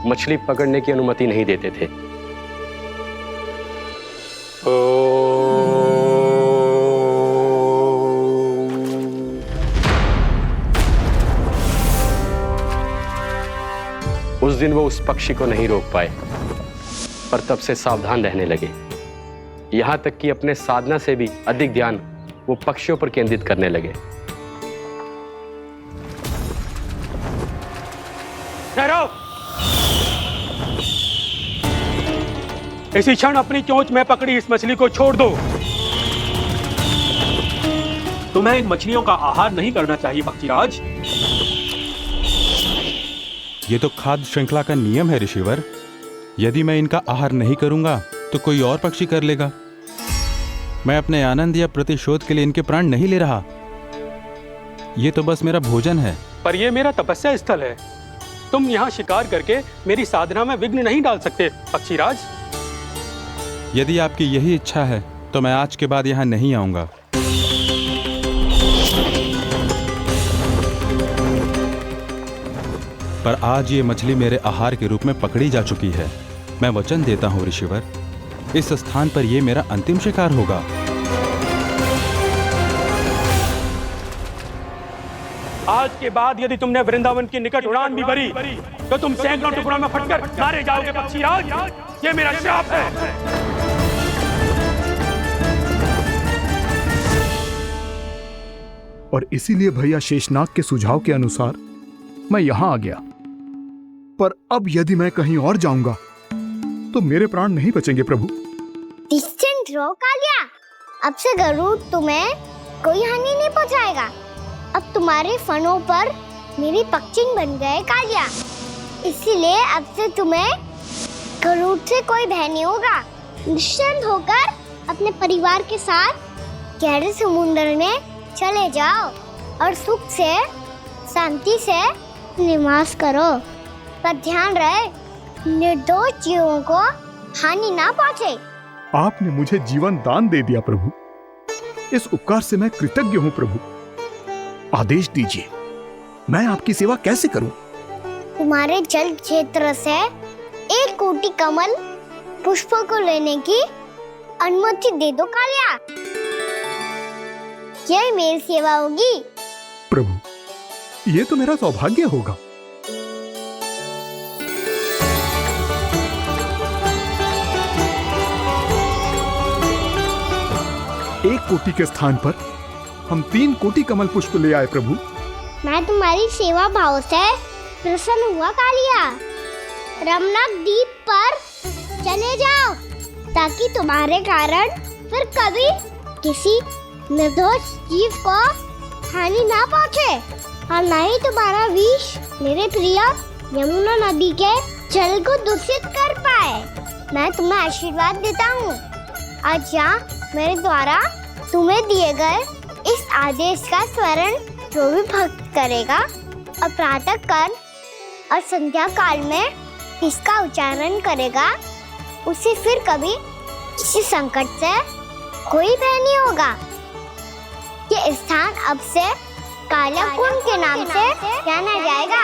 मछली पकड़ने की अनुमति नहीं देते थे। उस दिन वो उस पक्षी को नहीं रोक पाए, पर तब से सावधान रहने लगे। यहां तक कि अपने साधना से भी अधिक ध्यान वो पक्षियों पर केंद्रित करने लगे।
ठहरो। इसी क्षण अपनी चोंच में पकड़ी इस मछली को छोड़ दो। तुम्हें इन मछलियों का आहार नहीं करना चाहिए पक्षीराज।
ये तो खाद्य श्रृंखला का नियम है ऋषिवर। यदि मैं इनका आहार नहीं करूंगा तो कोई और पक्षी कर लेगा। मैं अपने आनंद या प्रतिशोध के लिए इनके प्राण नहीं ले रहा। ये तो बस मेरा भोजन है।
पर यह मेरा तपस्या स्थल है। तुम यहाँ शिकार करके मेरी साधना में विघ्न नहीं डाल सकते पक्षीराज।
यदि आपकी यही इच्छा है तो मैं आज के बाद यहाँ नहीं आऊंगा। पर आज ये मछली मेरे आहार के रूप में पकड़ी जा चुकी है। मैं वचन देता हूँ ऋषिवर, इस स्थान पर यह मेरा अंतिम शिकार होगा।
आज के बाद यदि तुमने वृंदावन की निकट उड़ान भी भरी तो तुम सैकड़ों टुकड़ों में फटकर मारे जाओगे पक्षीराज। ये मेरा श्राप है।
और इसीलिए भैया शेषनाग के सुझाव के अनुसार मैं यहां आ गया। पर अब यदि मैं कहीं और जाऊंगा तो मेरे प्राण नहीं बचेंगे प्रभु।
डिस्टेंट रहो कालिया। अब से गरुड़ तुम्हें कोई हानि नहीं पहुंचाएगा। अब तुम्हारे फनों पर मेरी पक्षिंग बन गए कालिया। इसीलिए अब से तुम्हें गरुड़ से कोई भय नहीं होगा। निश्चिंत होकर अपने परिवार के साथ गहरे समुद्र में चले जाओ और सुख से शांति से निवास करो। पर ध्यान रहे निर्दोष जीवों को हानि ना पहुंचे।
आपने मुझे जीवन दान दे दिया प्रभु। इस उपकार से मैं कृतज्ञ हूँ प्रभु। आदेश दीजिए, मैं आपकी सेवा कैसे करूं?
तुम्हारे जल क्षेत्र से 1 कोटि कमल पुष्पों को लेने की अनुमति दे दो कालिया। यही मेरी सेवा होगी।
प्रभु, ये तो मेरा सौभाग्य होगा। एक कोटि के स्थान पर हम 3 कोटि कमल पुष्प ले आए प्रभु।
मैं तुम्हारी सेवा भाव से प्रसन्न हुआ कालिया। रमनक द्वीप पर चले जाओ ताकि तुम्हारे कारण फिर कभी किसी निर्दोष जीव को हानि ना पहुंचे और न ही तुम्हारा विष मेरे प्रिय यमुना नदी के जल को दूषित कर पाए। मैं तुम्हें आशीर्वाद देता हूँ। आज यहाँ मेरे द्वारा तुम्हें दिए गए इस आदेश का स्मरण जो भी भक्त करेगा और प्रातः काल और संध्या काल में इसका उच्चारण करेगा, उसे फिर कभी किसी संकट से कोई भय नहीं होगा। ये स्थान अब से काला कुंड के नाम से जाना जाएगा।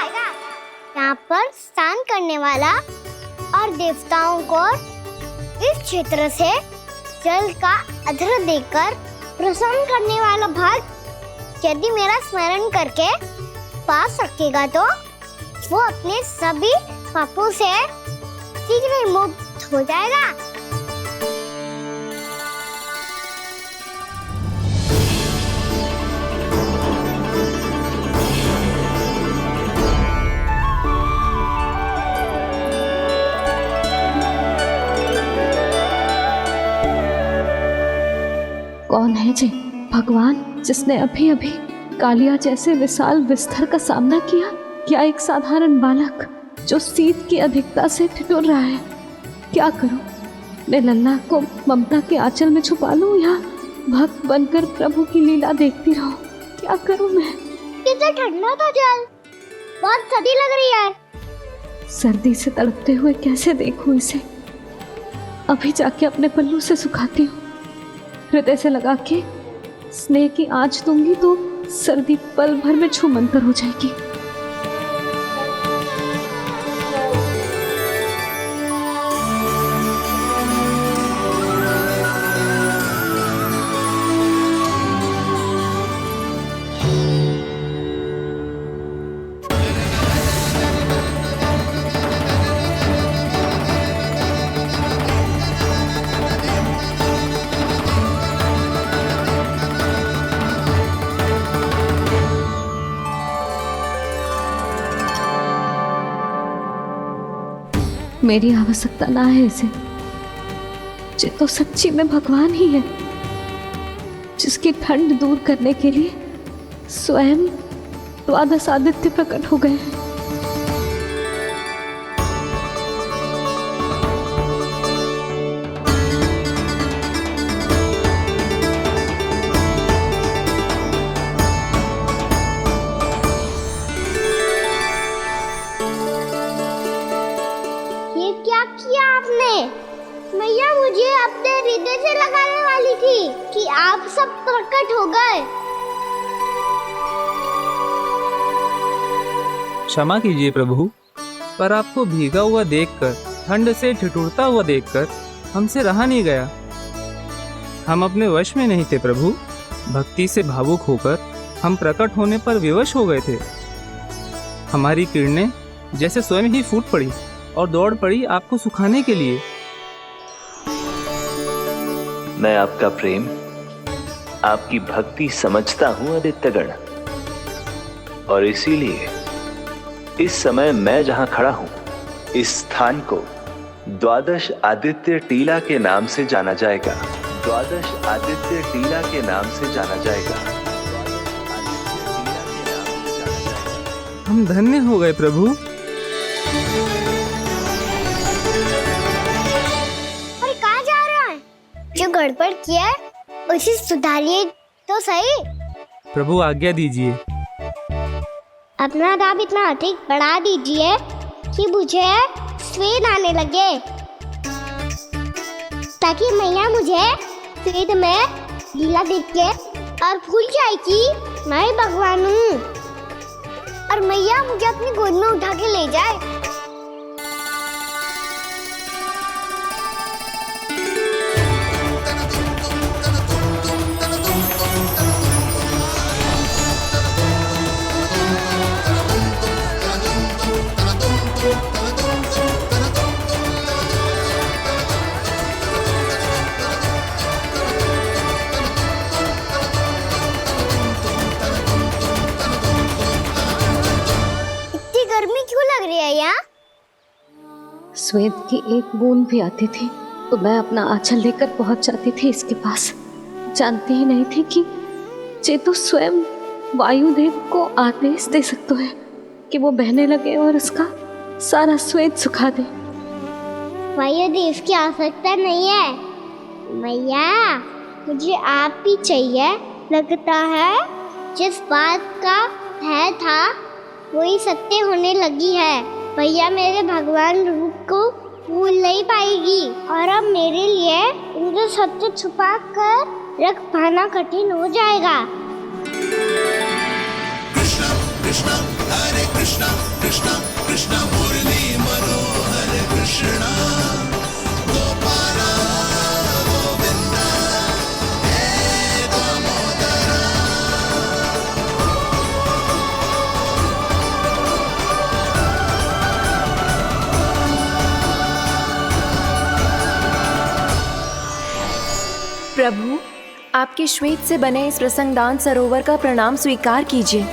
यहाँ पर स्नान करने वाला और देवताओं को इस क्षेत्र से जल का अर्घ्य देकर प्रसन्न करने वाला भक्त यदि मेरा स्मरण करके पास रखेगा तो वो अपने सभी पापों से शीघ्र ही मुक्त हो जाएगा।
कौन है जी भगवान जिसने अभी अभी कालिया जैसे विशाल विस्तर का सामना किया? क्या एक साधारण बालक जो शीत की अधिकता से ठिठुर रहा है? क्या करूं? मैं लल्ला को ममता के आंचल में छुपा लूं या भक्त बनकर प्रभु की लीला देखती रहूं? क्या करूं मैं?
कितना ठंडा था जल, बहुत सर्दी लग रही है।
सर्दी से तड़पते हुए कैसे देखूं इसे? अभी जाके अपने पल्लू से सुखाती हूँ। हृदय से लगा के स्नेह की आंच दूंगी तो सर्दी पल भर में छूमंतर हो जाएगी। मेरी आवश्यकता ना है इसे। ये तो सच्ची में भगवान ही है, जिसकी ठंड दूर करने के लिए स्वयं द्वादश आदित्य प्रकट हो गए हैं।
ये क्या किया आपने? मैया मुझे अपने हृदय से लगाने वाली थी कि आप सब प्रकट हो गए।
क्षमा कीजिए प्रभु, पर आपको भीगा हुआ देखकर, ठंड से ठिठुरता हुआ देखकर हमसे रहा नहीं गया। हम अपने वश में नहीं थे प्रभु। भक्ति से भावुक होकर हम प्रकट होने पर विवश हो गए थे। हमारी किरणें जैसे स्वयं ही फूट पड़ी और दौड़ पड़ी आपको सुखाने के लिए।
मैं आपका प्रेम, आपकी भक्ति समझता हूं आदित्यगण, और इसीलिए इस समय मैं जहां खड़ा हूं, इस स्थान को द्वादश आदित्य टीला के नाम से जाना जाएगा। द्वादश आदित्य टीला के नाम से जाना जाएगा।
हम धन्य हो गए प्रभु।
और कहाँ जा रहा है? जो गड़बड़ किया है उसे सुधारिए तो सही।
प्रभु आज्ञा दीजिए।
अपना दाब इतना अधिक बढ़ा दीजिए कि मुझे स्वेद आने लगे, ताकि मैया मुझे स्वेद में लीला देख के और भूल जाए कि मैं भगवान हूँ, और मैया मुझे अपनी गोद में उठा के ले जाए।
श्वेत की एक बूंद भी आती थी तो मैं अपना आंचल लेकर पहुंच जाती थी इसके पास। जानती ही नहीं थी कि चेतु स्वयं वायुदेव को आदेश दे सकते हैं कि वो बहने लगे और उसका सारा श्वेत सुखा दे।
वायुदेव की आवश्यकता नहीं है मैया, मुझे आप ही चाहिए। लगता है जिस बात का भय था वही सत्य होने लगी है। भैया मेरे भगवान रूप को भूल नहीं पाएगी, और अब मेरे लिए उनके सत्य छुपा कर रख पाना कठिन हो जाएगा।
कृष्णा कृष्णा हरे कृष्णा कृष्णा कृष्णा मुरली मनोहर कृष्णा गोपाला गोविंदा हे दामोदरा।
प्रभु, आपके श्वेत से बने इस प्रसंगदान सरोवर का प्रणाम स्वीकार कीजिए।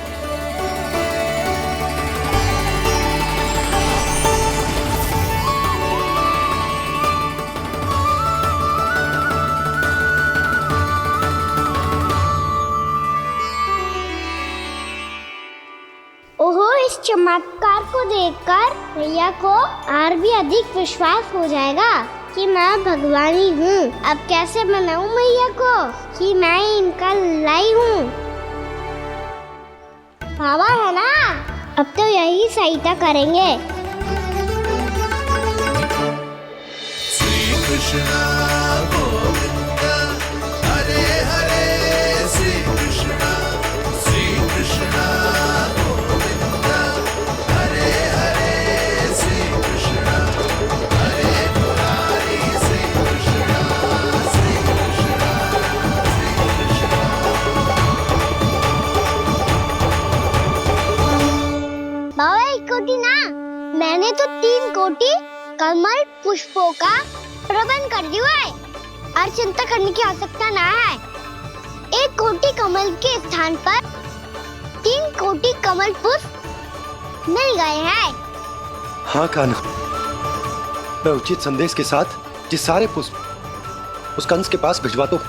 ओहो, इस चमत्कार को देखकर भैया को और भी अधिक विश्वास हो जाएगा कि मैं भगवानी हूँ। अब कैसे मनाऊं मैया को कि मैं इनका लाई हूँ। बाबा है ना, अब तो यही सहायता करेंगे।
श्री कृष्णा गोविंदा हरे हरे श्री कृष्णा गोविंदा हरे हरे श्री कृष्णा हरे मुरारी श्री कृष्णा
बाबा एक कोटि ना, मैंने तो 3 कोटि कमल पुष्पों का प्रबंध कर दिया है और चिंता करने की आवश्यकता ना है। 1 कोटि कमल के स्थान पर 3 कोटि कमल पुष्प मिल गए हैं।
हाँ कान्हा, मैं उचित संदेश के साथ ये सारे पुष्प उस कंस के पास भिजवाता हूँ।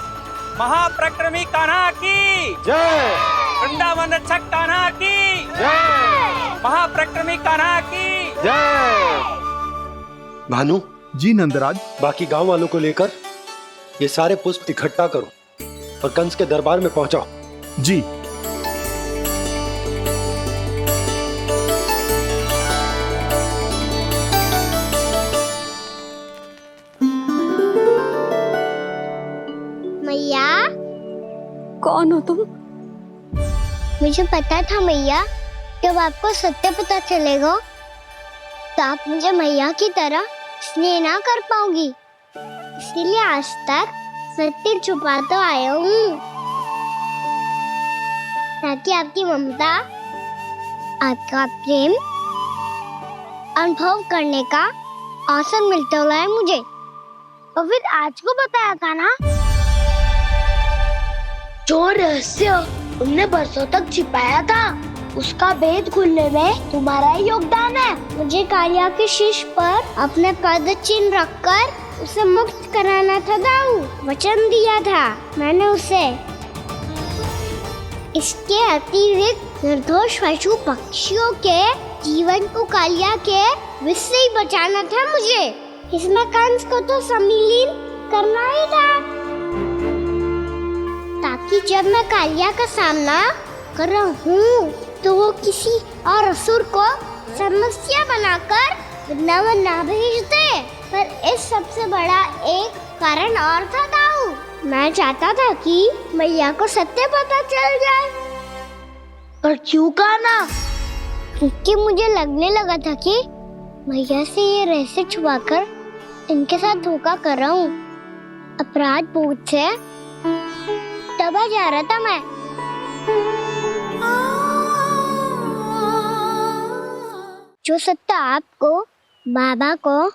महाप्रक्रमी कान्हा की
जय।
वृंदावन रक्षक कान्हा की जय। महाप्रक्रमी कान्हा की
जय। भानु
जी नंदराज,
बाकी गांव वालों को लेकर ये सारे पुष्प इकट्ठा करो और कंस के दरबार में पहुंचाओ।
जी।
मैया,
कौन हो तुम?
मुझे पता था मैया, जब आपको सत्य पता चलेगा तो आप मुझे मैया की तरह स्नेह ना कर पाओगी, इसीलिए आज तक सत्य छुपाता आया हूँ, ताकि आपकी ममता, आपका प्रेम अनुभव करने का अवसर मिलता हुआ है मुझे। और फिर आज को बताया था ना, जो रहस्य तुमने बरसों तक छिपाया था, उसका भेद खुलने में तुम्हारा ही योगदान है। मुझे कालिया के शीश पर अपने पद चिन्ह रखकर उसे मुक्त कराना था दाऊ, वचन दिया था मैंने उसे। इसके अतिरिक्त निर्दोष पशु पक्षियों के जीवन को कालिया के विष से ही बचाना था मुझे। इसमें कंस को तो सम्मिलित करना ही था, ताकि जब मैं कालिया का सामना कर रहा हूँ तो वो किसी और असुर को समस्या बनाकर वृंदावन ना भेज दे। पर इस सबसे बड़ा एक कारण और था दाऊ, मैं चाहता था कि मैया को सत्य पता चल जाए। पर क्यों कहा ना? क्योंकि मुझे लगने लगा था कि मैया से ये रहस्य छुपाकर इनके साथ धोखा कर रहा हूँ। अपराध बोध से दबा जा रहा था मैं। जो सत्य आपको, बाबा को,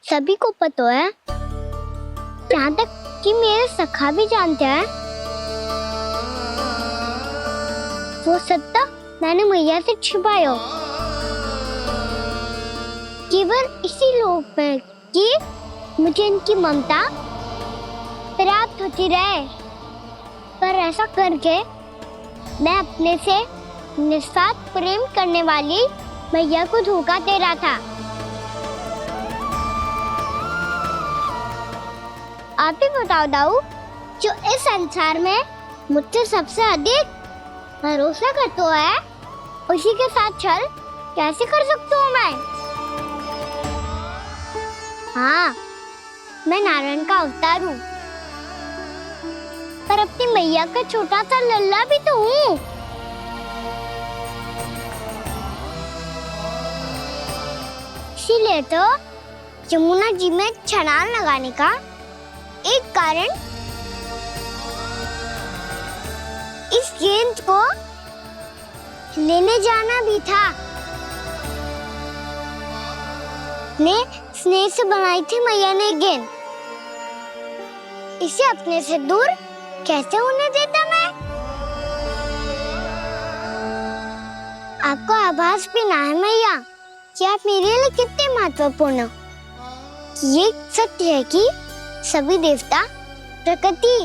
सभी को पता है, यहाँ तक कि मेरे सखा भी जानते हैं, वो सत्य मैंने मैया से छिपाया केवल इसी लोभ में कि मुझे इनकी ममता प्राप्त होती रहे। पर ऐसा करके मैं अपने से निस्वार्थ प्रेम करने वाली मैया को धोखा दे रहा था। आप ही बताओ दाऊ, जो इस संसार में मुझसे सबसे अधिक भरोसा करता है, उसी के साथ छल कैसे कर सकता हूँ मैं? हाँ, मैं नारायण का अवतार हूँ, पर अपनी मैया का छोटा सा लल्ला भी तो हूँ। इसीलिए तो यमुना जी में छलांग लगाने का एक कारण इस गेंद को लेने जाना भी था। ने स्नेह से बनाई थी मैया ने गेंद, इसे अपने से दूर कैसे होने देता मैं? आपको आभास भी ना है मैया कि आप मेरे लिए कितने महत्वपूर्ण हो। ये सत्य है कि सभी देवता, प्रकृति,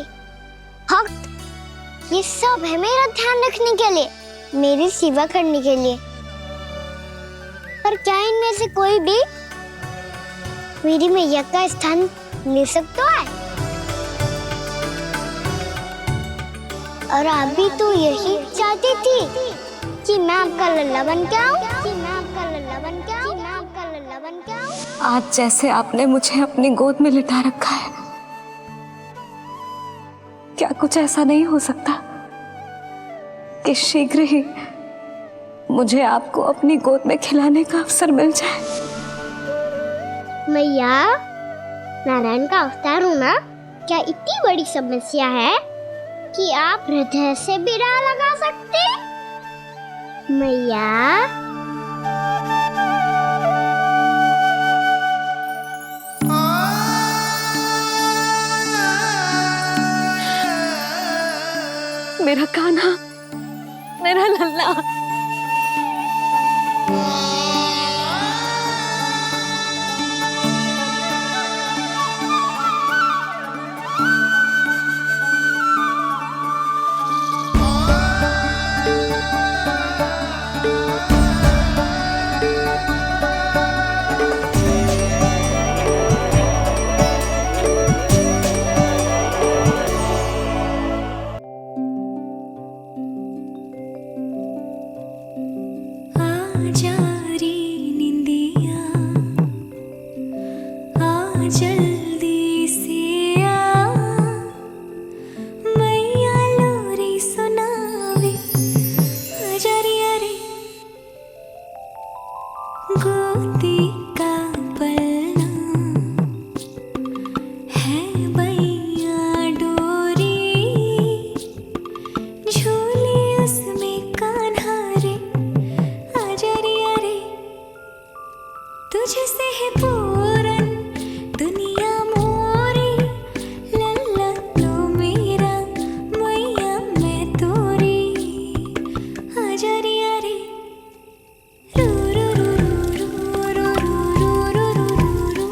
भक्त, ये सब है मेरा ध्यान रखने के लिए, मेरी सेवा करने के लिए। पर क्या इनमें से कोई भी मेरी मैया का स्थान ले सकता है? और आप भी तो यही चाहती थी कि मैं आपका लल्ला बन के आऊं, कि मैं आपका लल्ला बन के आऊं, कि मैं आपका लल्ला बन के आऊं।
आज जैसे आपने मुझे अपनी गोद में लिटा रखा है, क्या कुछ ऐसा नहीं हो सकता कि शीघ्र ही मुझे आपको अपनी गोद में खिलाने का अवसर मिल जाए?
मैया, नारायण का अवतार होना क्या इतनी बड़ी समस्या है कि आप हृदय से भी राह लगा सकते? मैया,
मेरा कान्हा, मेरा लल्ला।
कूदी का पलना है बैया डोरी, झूले उसमें कान्हा रे, आजा रे अरे तुझसे है पूरन दुनिया मोरी, लल्ला तो मेरा मैया मैं तोरी, आजा रे अरे रू रू रू रू रू रू रू रू रू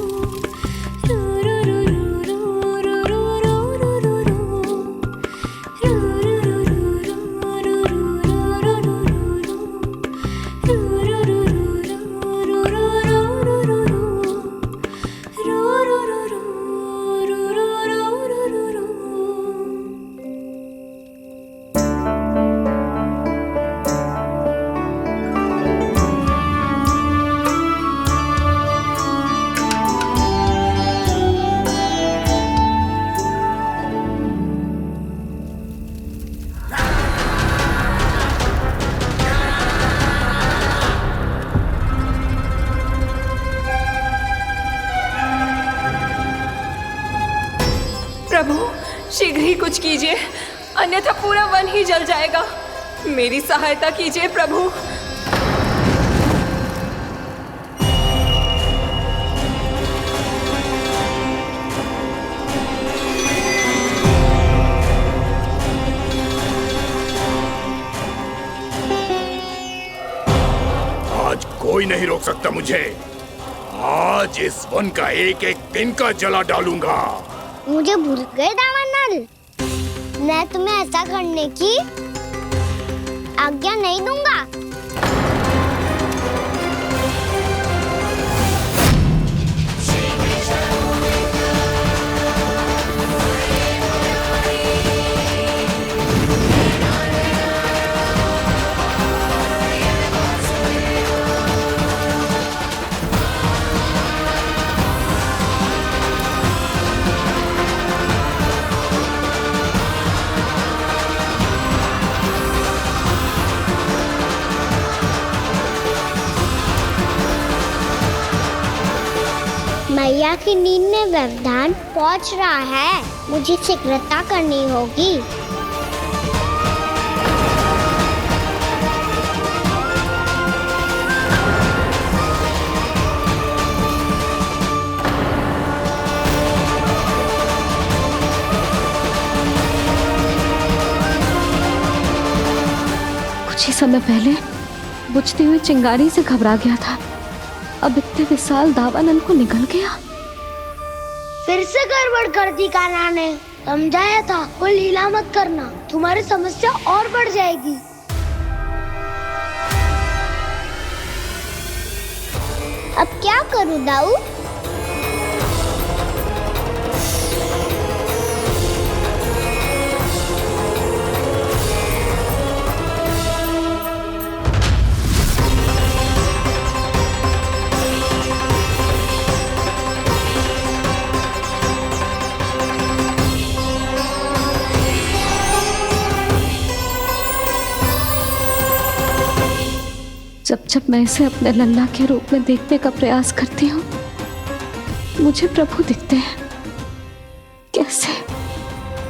प्रभु शीघ्र ही कुछ कीजिए, अन्यथा पूरा वन ही जल जाएगा। मेरी सहायता कीजिए प्रभु।
आज कोई नहीं रोक सकता मुझे। आज इस वन का एक एक दिन का जला डालूंगा।
मुझे भूल गए दावानल, मैं तुम्हें ऐसा करने की आज्ञा नहीं दूंगा। मैया की नींद में व्यवधान पहुंच रहा है, मुझे शीघ्रता करनी होगी।
कुछ ही समय पहले बुझती हुई चिंगारी से घबरा गया था, अब इतने विशाल दावानल को निगल गया।
फिर से गड़बड़ कर दी कान्हा ने। समझाया था कोई लीला मत करना, तुम्हारी समस्या और बढ़ जाएगी। अब क्या करूं दाऊ?
जब जब मैं इसे अपने लल्ला के रूप में देखने का प्रयास करती हूँ, मुझे प्रभु दिखते हैं। कैसे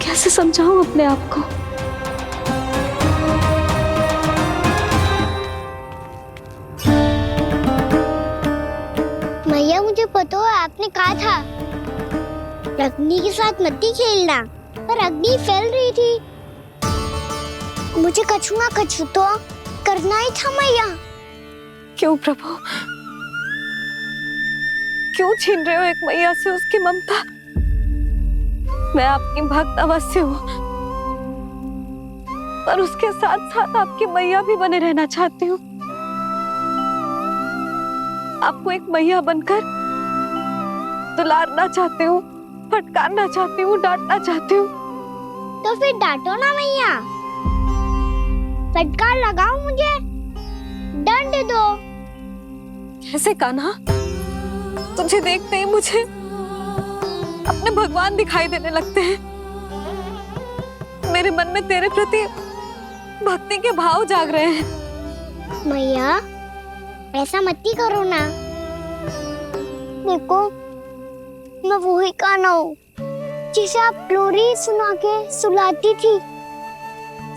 कैसे समझाऊं अपने आप को?
मैया मुझे पता है आपने कहा था अग्नि के साथ मत ही खेलना, पर अग्नि फैल रही थी। मुझे कछु ना कछु तो करना ही था मैया।
क्यों प्रभु, क्यों छीन रहे हो एक मैया से उसकी ममता? मैं आपकी भक्त अवश्य हूँ, पर उसके साथ साथ आपकी मैया भी बने रहना चाहती हूँ। आपको एक मैया बनकर दुलारना चाहती हूँ, फटकारना चाहती हूँ, डांटना चाहती हूँ।
तो फिर डांटो ना मैया, फटकार लगाओ, मुझे दंड दो।
कैसे कान्हा? तुझे देखते ही मुझे अपने भगवान दिखाई देने लगते हैं। मेरे मन में तेरे प्रति भक्ति के भाव जाग रहे हैं।
मैया ऐसा मत ही करो ना। देखो, मैं वही कान्हा हूँ जिसे आप लोरी सुना के सुलाती थी।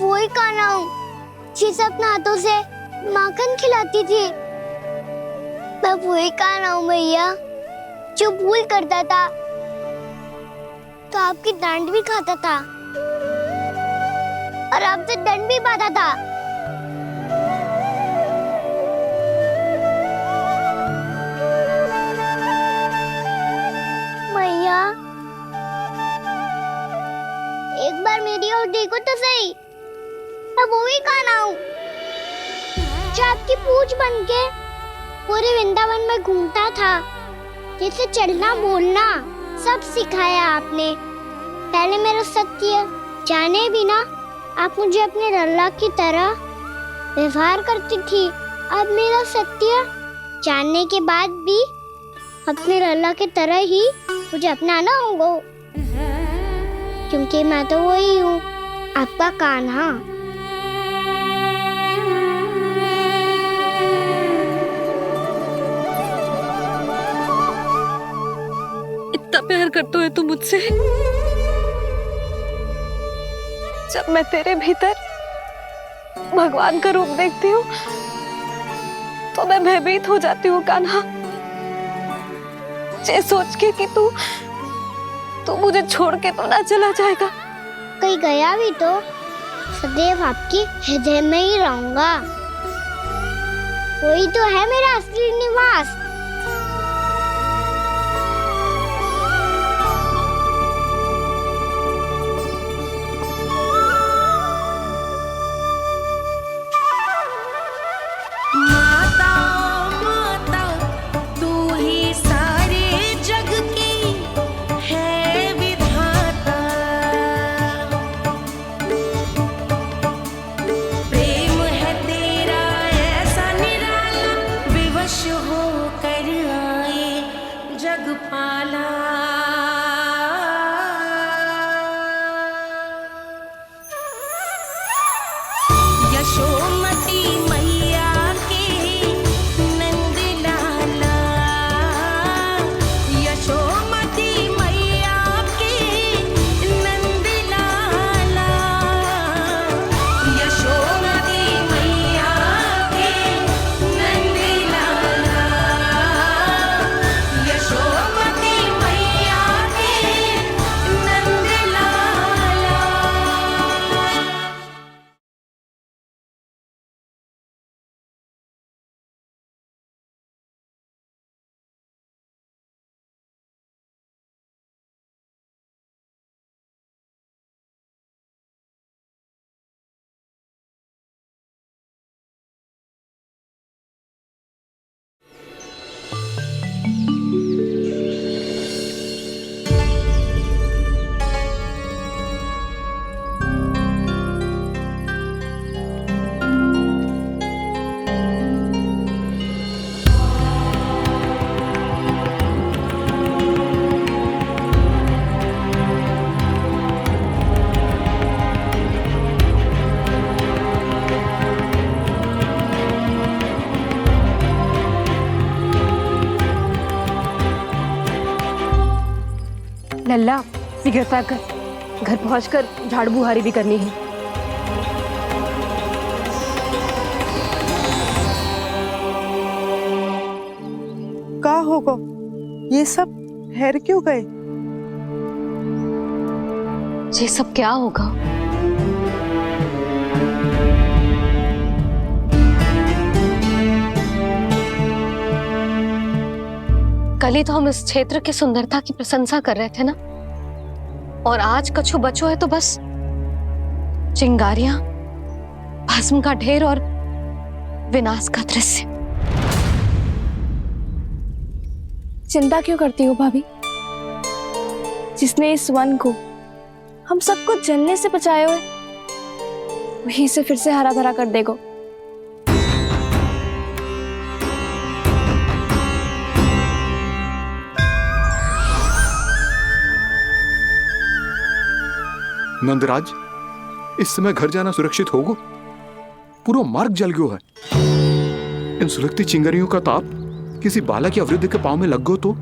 वही कान्हा हूँ जिसे अपने हाथों से माखन खिलाती थी। मैं वही कान्हा हूँ भैया जो भूल करता था तो आपकी डांट भी खाता था और आपसे दंड भी पाता था। भैया, एक बार मेरी ओर देखो तो सही। मैं वो ही कान्हा हूँ जो आपकी पूंछ बनके पूरे वृंदावन में घूमता था। जैसे चलना बोलना सब सिखाया आपने। पहले मेरा सत्य जाने बिना आप मुझे अपने लल्ला की तरह व्यवहार करती थी। अब मेरा सत्य जानने के बाद भी अपने लल्ला की तरह ही मुझे अपनाना होगा, क्योंकि मैं तो वही हूँ, आपका कान्हा।
इतना प्यार करते हो तुम मुझसे? जब मैं तेरे भीतर भगवान का रूप देखती हूँ तो मैं भयभीत हो जाती हूँ कान्हा। ये सोच के कि तू मुझे छोड़ के तो ना चला जाएगा।
कहीं गया भी तो सदैव आपके हृदय में ही रहूंगा। वही तो है मेरा असली निवास।
लल्ला, शीघ्र पैक कर, घर पहुंचकर झाड़ू बुहारी भी करनी है।
का होगा? ये सब ठहर क्यों गए?
ये सब क्या होगा? कल ही तो हम इस क्षेत्र की सुंदरता की प्रशंसा कर रहे थे ना, और आज कछु बचो है तो बस चिंगारियां, भस्म का ढेर और विनाश का दृश्य।
चिंता क्यों करती हो भाभी? जिसने इस वन को हम सबको जलने से बचाए हुए, वही इसे फिर से हरा भरा कर देगा।
नंदराज, इस समय घर जाना सुरक्षित होगो? पूरा मार्ग जल गयो है। इन सुलगती चिंगारियों का ताप किसी बालक या वृद्ध के पांव में लग गो तो?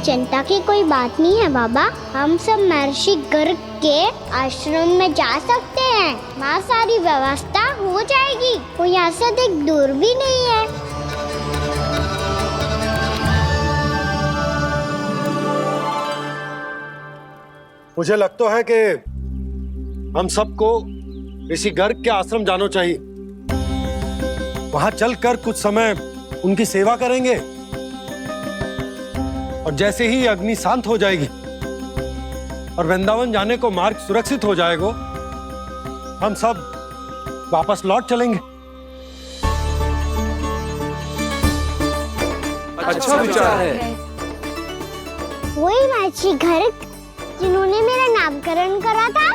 चिंता की कोई बात नहीं है बाबा, हम सब महर्षि गर्ग के आश्रम में जा सकते हैं। वहाँ सारी व्यवस्था हो जाएगी, कोई यहाँ से देख दूर भी नहीं है।
मुझे लगता है कि हम सबको ऋषि गर्ग के आश्रम जाना चाहिए। वहां चलकर कुछ समय उनकी सेवा करेंगे और जैसे ही अग्नि शांत हो जाएगी और वृंदावन जाने को मार्ग सुरक्षित हो जाएगा, हम सब वापस लौट चलेंगे।
अच्छा विचार है। वही महर्षि गर्ग जिन्होंने मेरा नामकरण करा था।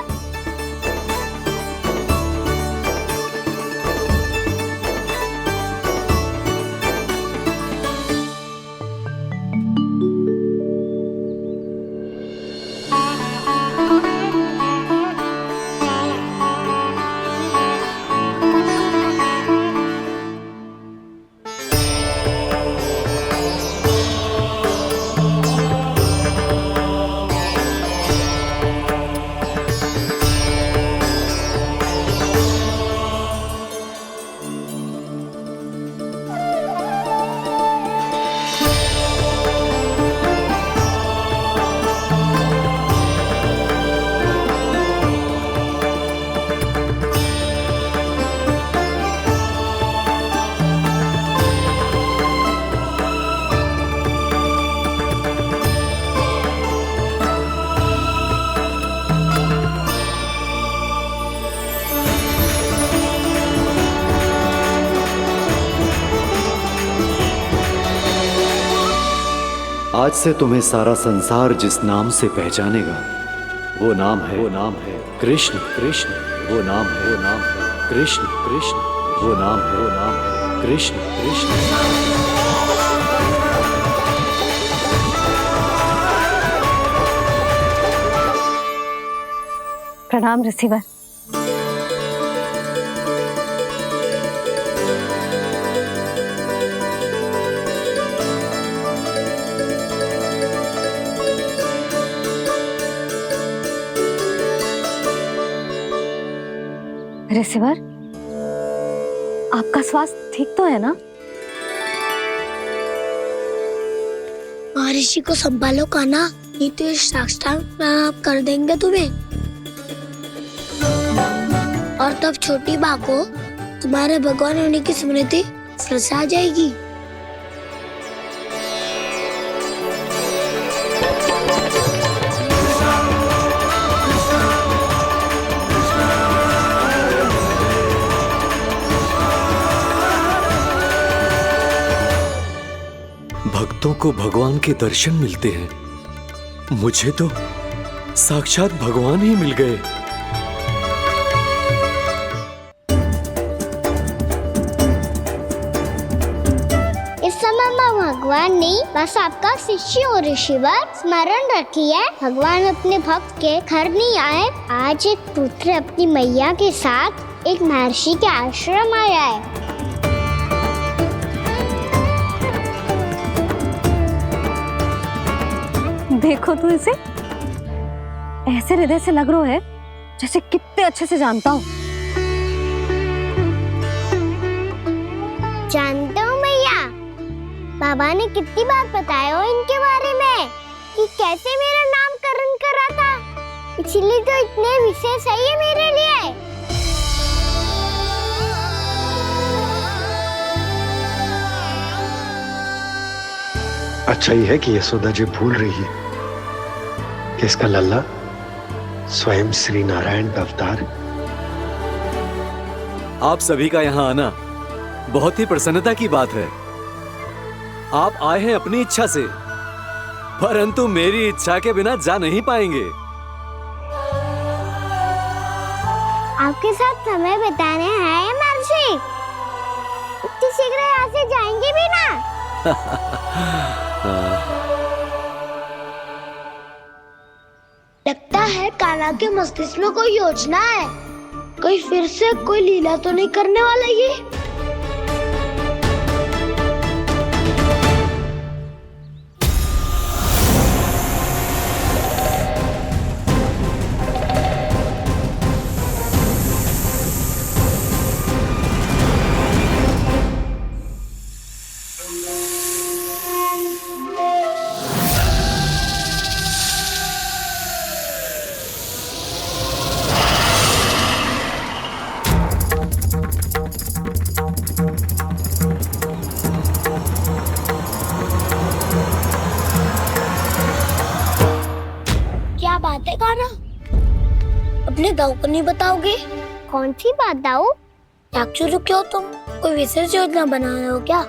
आज से तुम्हें सारा संसार जिस नाम से पहचानेगा वो नाम है कृष्ण। कृष्ण वो नाम है कृष्ण। कृष्ण वो नाम है कृष्ण। कृष्ण
प्रणाम ऋषिवर। ऋषिवर, आपका स्वास्थ्य ठीक तो है ना?
महर्षि को संभालो कान्हा, नहीं तो ये साष्टांग प्रणाम कर देंगे तुम्हें। और तब छोटी बा को तुम्हारे भगवान होने की स्मृति फिर से आ जाएगी।
भक्तों को भगवान के दर्शन मिलते हैं, मुझे तो साक्षात भगवान ही मिल गए।
इस समय मैं भगवान नहीं, बस आपका शिष्य हूँ ऋषिवर। स्मरण रखिए, भगवान अपने भक्त के घर नहीं आए। आज एक पुत्र अपनी मैया के साथ एक महर्षि के आश्रम आया है।
देखो तू इसे, ऐसे हृदय से लग रहा है जैसे कितने अच्छे से जानता हूँ।
जानता हूँ मैया, बाबा ने कितनी बार बताया हो इनके बारे में कि कैसे मेरा नामकरण करा था, इसीलिए तो इतने विशेष है ये मेरे लिए।
अच्छा ही है कि यशोदा जी भूल रही है कि इसका लल्ला स्वयं श्री नारायण का अवतार।
आप सभी का यहाँ आना बहुत ही प्रसन्नता की बात है। आप आए हैं अपनी इच्छा से, परंतु मेरी इच्छा के बिना जा नहीं पाएंगे।
आपके साथ समय बिताने हैं महर्षि, इतनी शीघ्र यहाँ से जाएंगे भी ना? है कान्हा के मस्तिष्क में कोई योजना है। कोई फिर से कोई लीला तो नहीं करने वाला ये। क्या बात है कान्हा? अपने दाऊ को नहीं बताओगे? कौन सी बात दाऊ? चाकचू क्यों तुम? कोई विशेष योजना बना रहे हो क्या?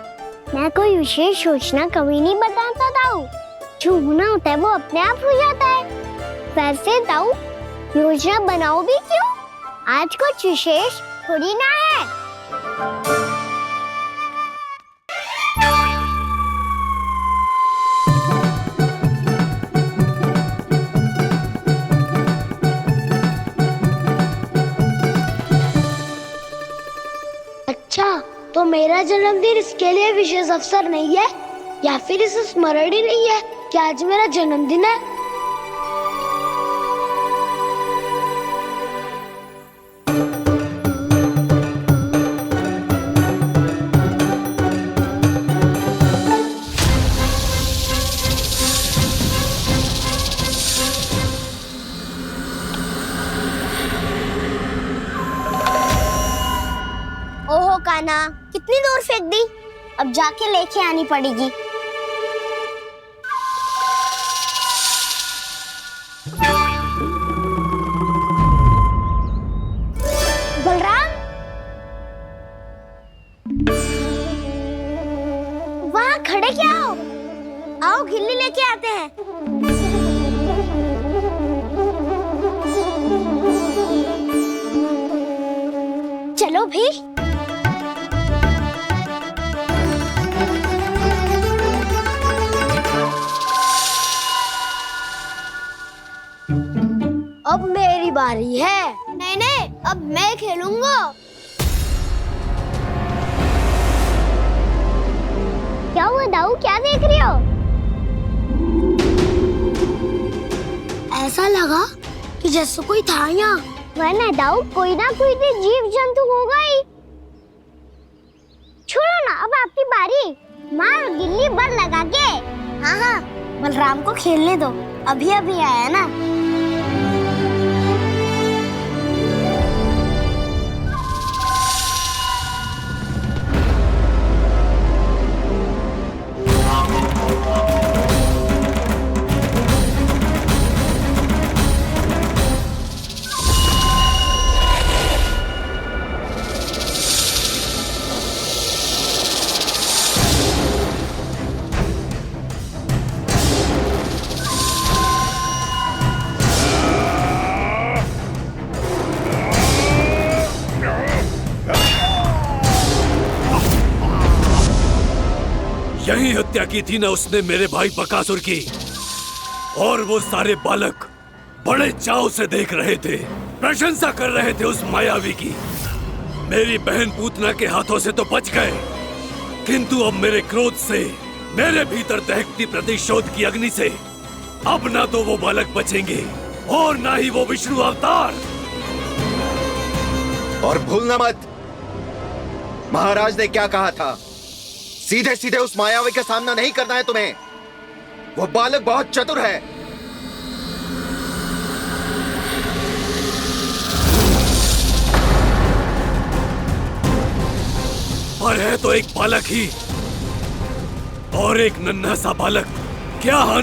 मैं कोई विशेष योजना कभी नहीं बताता दाऊ। जो होना होता है वो अपने आप हो जाता है। वैसे दाऊ योजना बनाओ भी क्यों? आज कुछ विशेष थोड़ी ना है। अच्छा, तो मेरा जन्मदिन इसके लिए विशेष अवसर नहीं है, या फिर इसे स्मरण ही नहीं है कि आज मेरा जन्मदिन है। ओहो कान्हा, कितनी दूर फेंक दी? अब जाके लेके आनी पड़ेगी। बलराम, वहाँ खड़े क्या हो? आओ गिल्ली लेके आते हैं। चलो भी। अब मेरी बारी है। नहीं नहीं, अब मैं खेलूंगा। क्या हुआ दाऊ, क्या देख रही हो? ऐसा लगा कि जैसे कोई था यहाँ। वरना दाऊ कोई ना कोई तो जीव जंतु होगा ही। छोड़ो ना, अब आपकी बारी। मार गिल्ली बल लगा के। हाँ हाँ, बलराम को खेलने दो, अभी अभी आया ना।
यही हत्या की थी ना उसने मेरे भाई बकासुर की, और वो सारे बालक बड़े चाव से देख रहे थे, प्रशंसा कर रहे थे उस मायावी की। मेरी बहन पूतना के हाथों से तो बच गए, किंतु अब मेरे क्रोध से, मेरे भीतर दहकती प्रतिशोध की अग्नि से अब ना तो वो बालक बचेंगे और ना ही वो विष्णु अवतार।
और भूलना मत, महाराज ने क्या कहा था, सीधे सीधे उस मायावी का सामना नहीं करना है तुम्हें। वो बालक बहुत चतुर है।
पर है तो एक बालक ही, और एक नन्हा सा बालक क्या हानि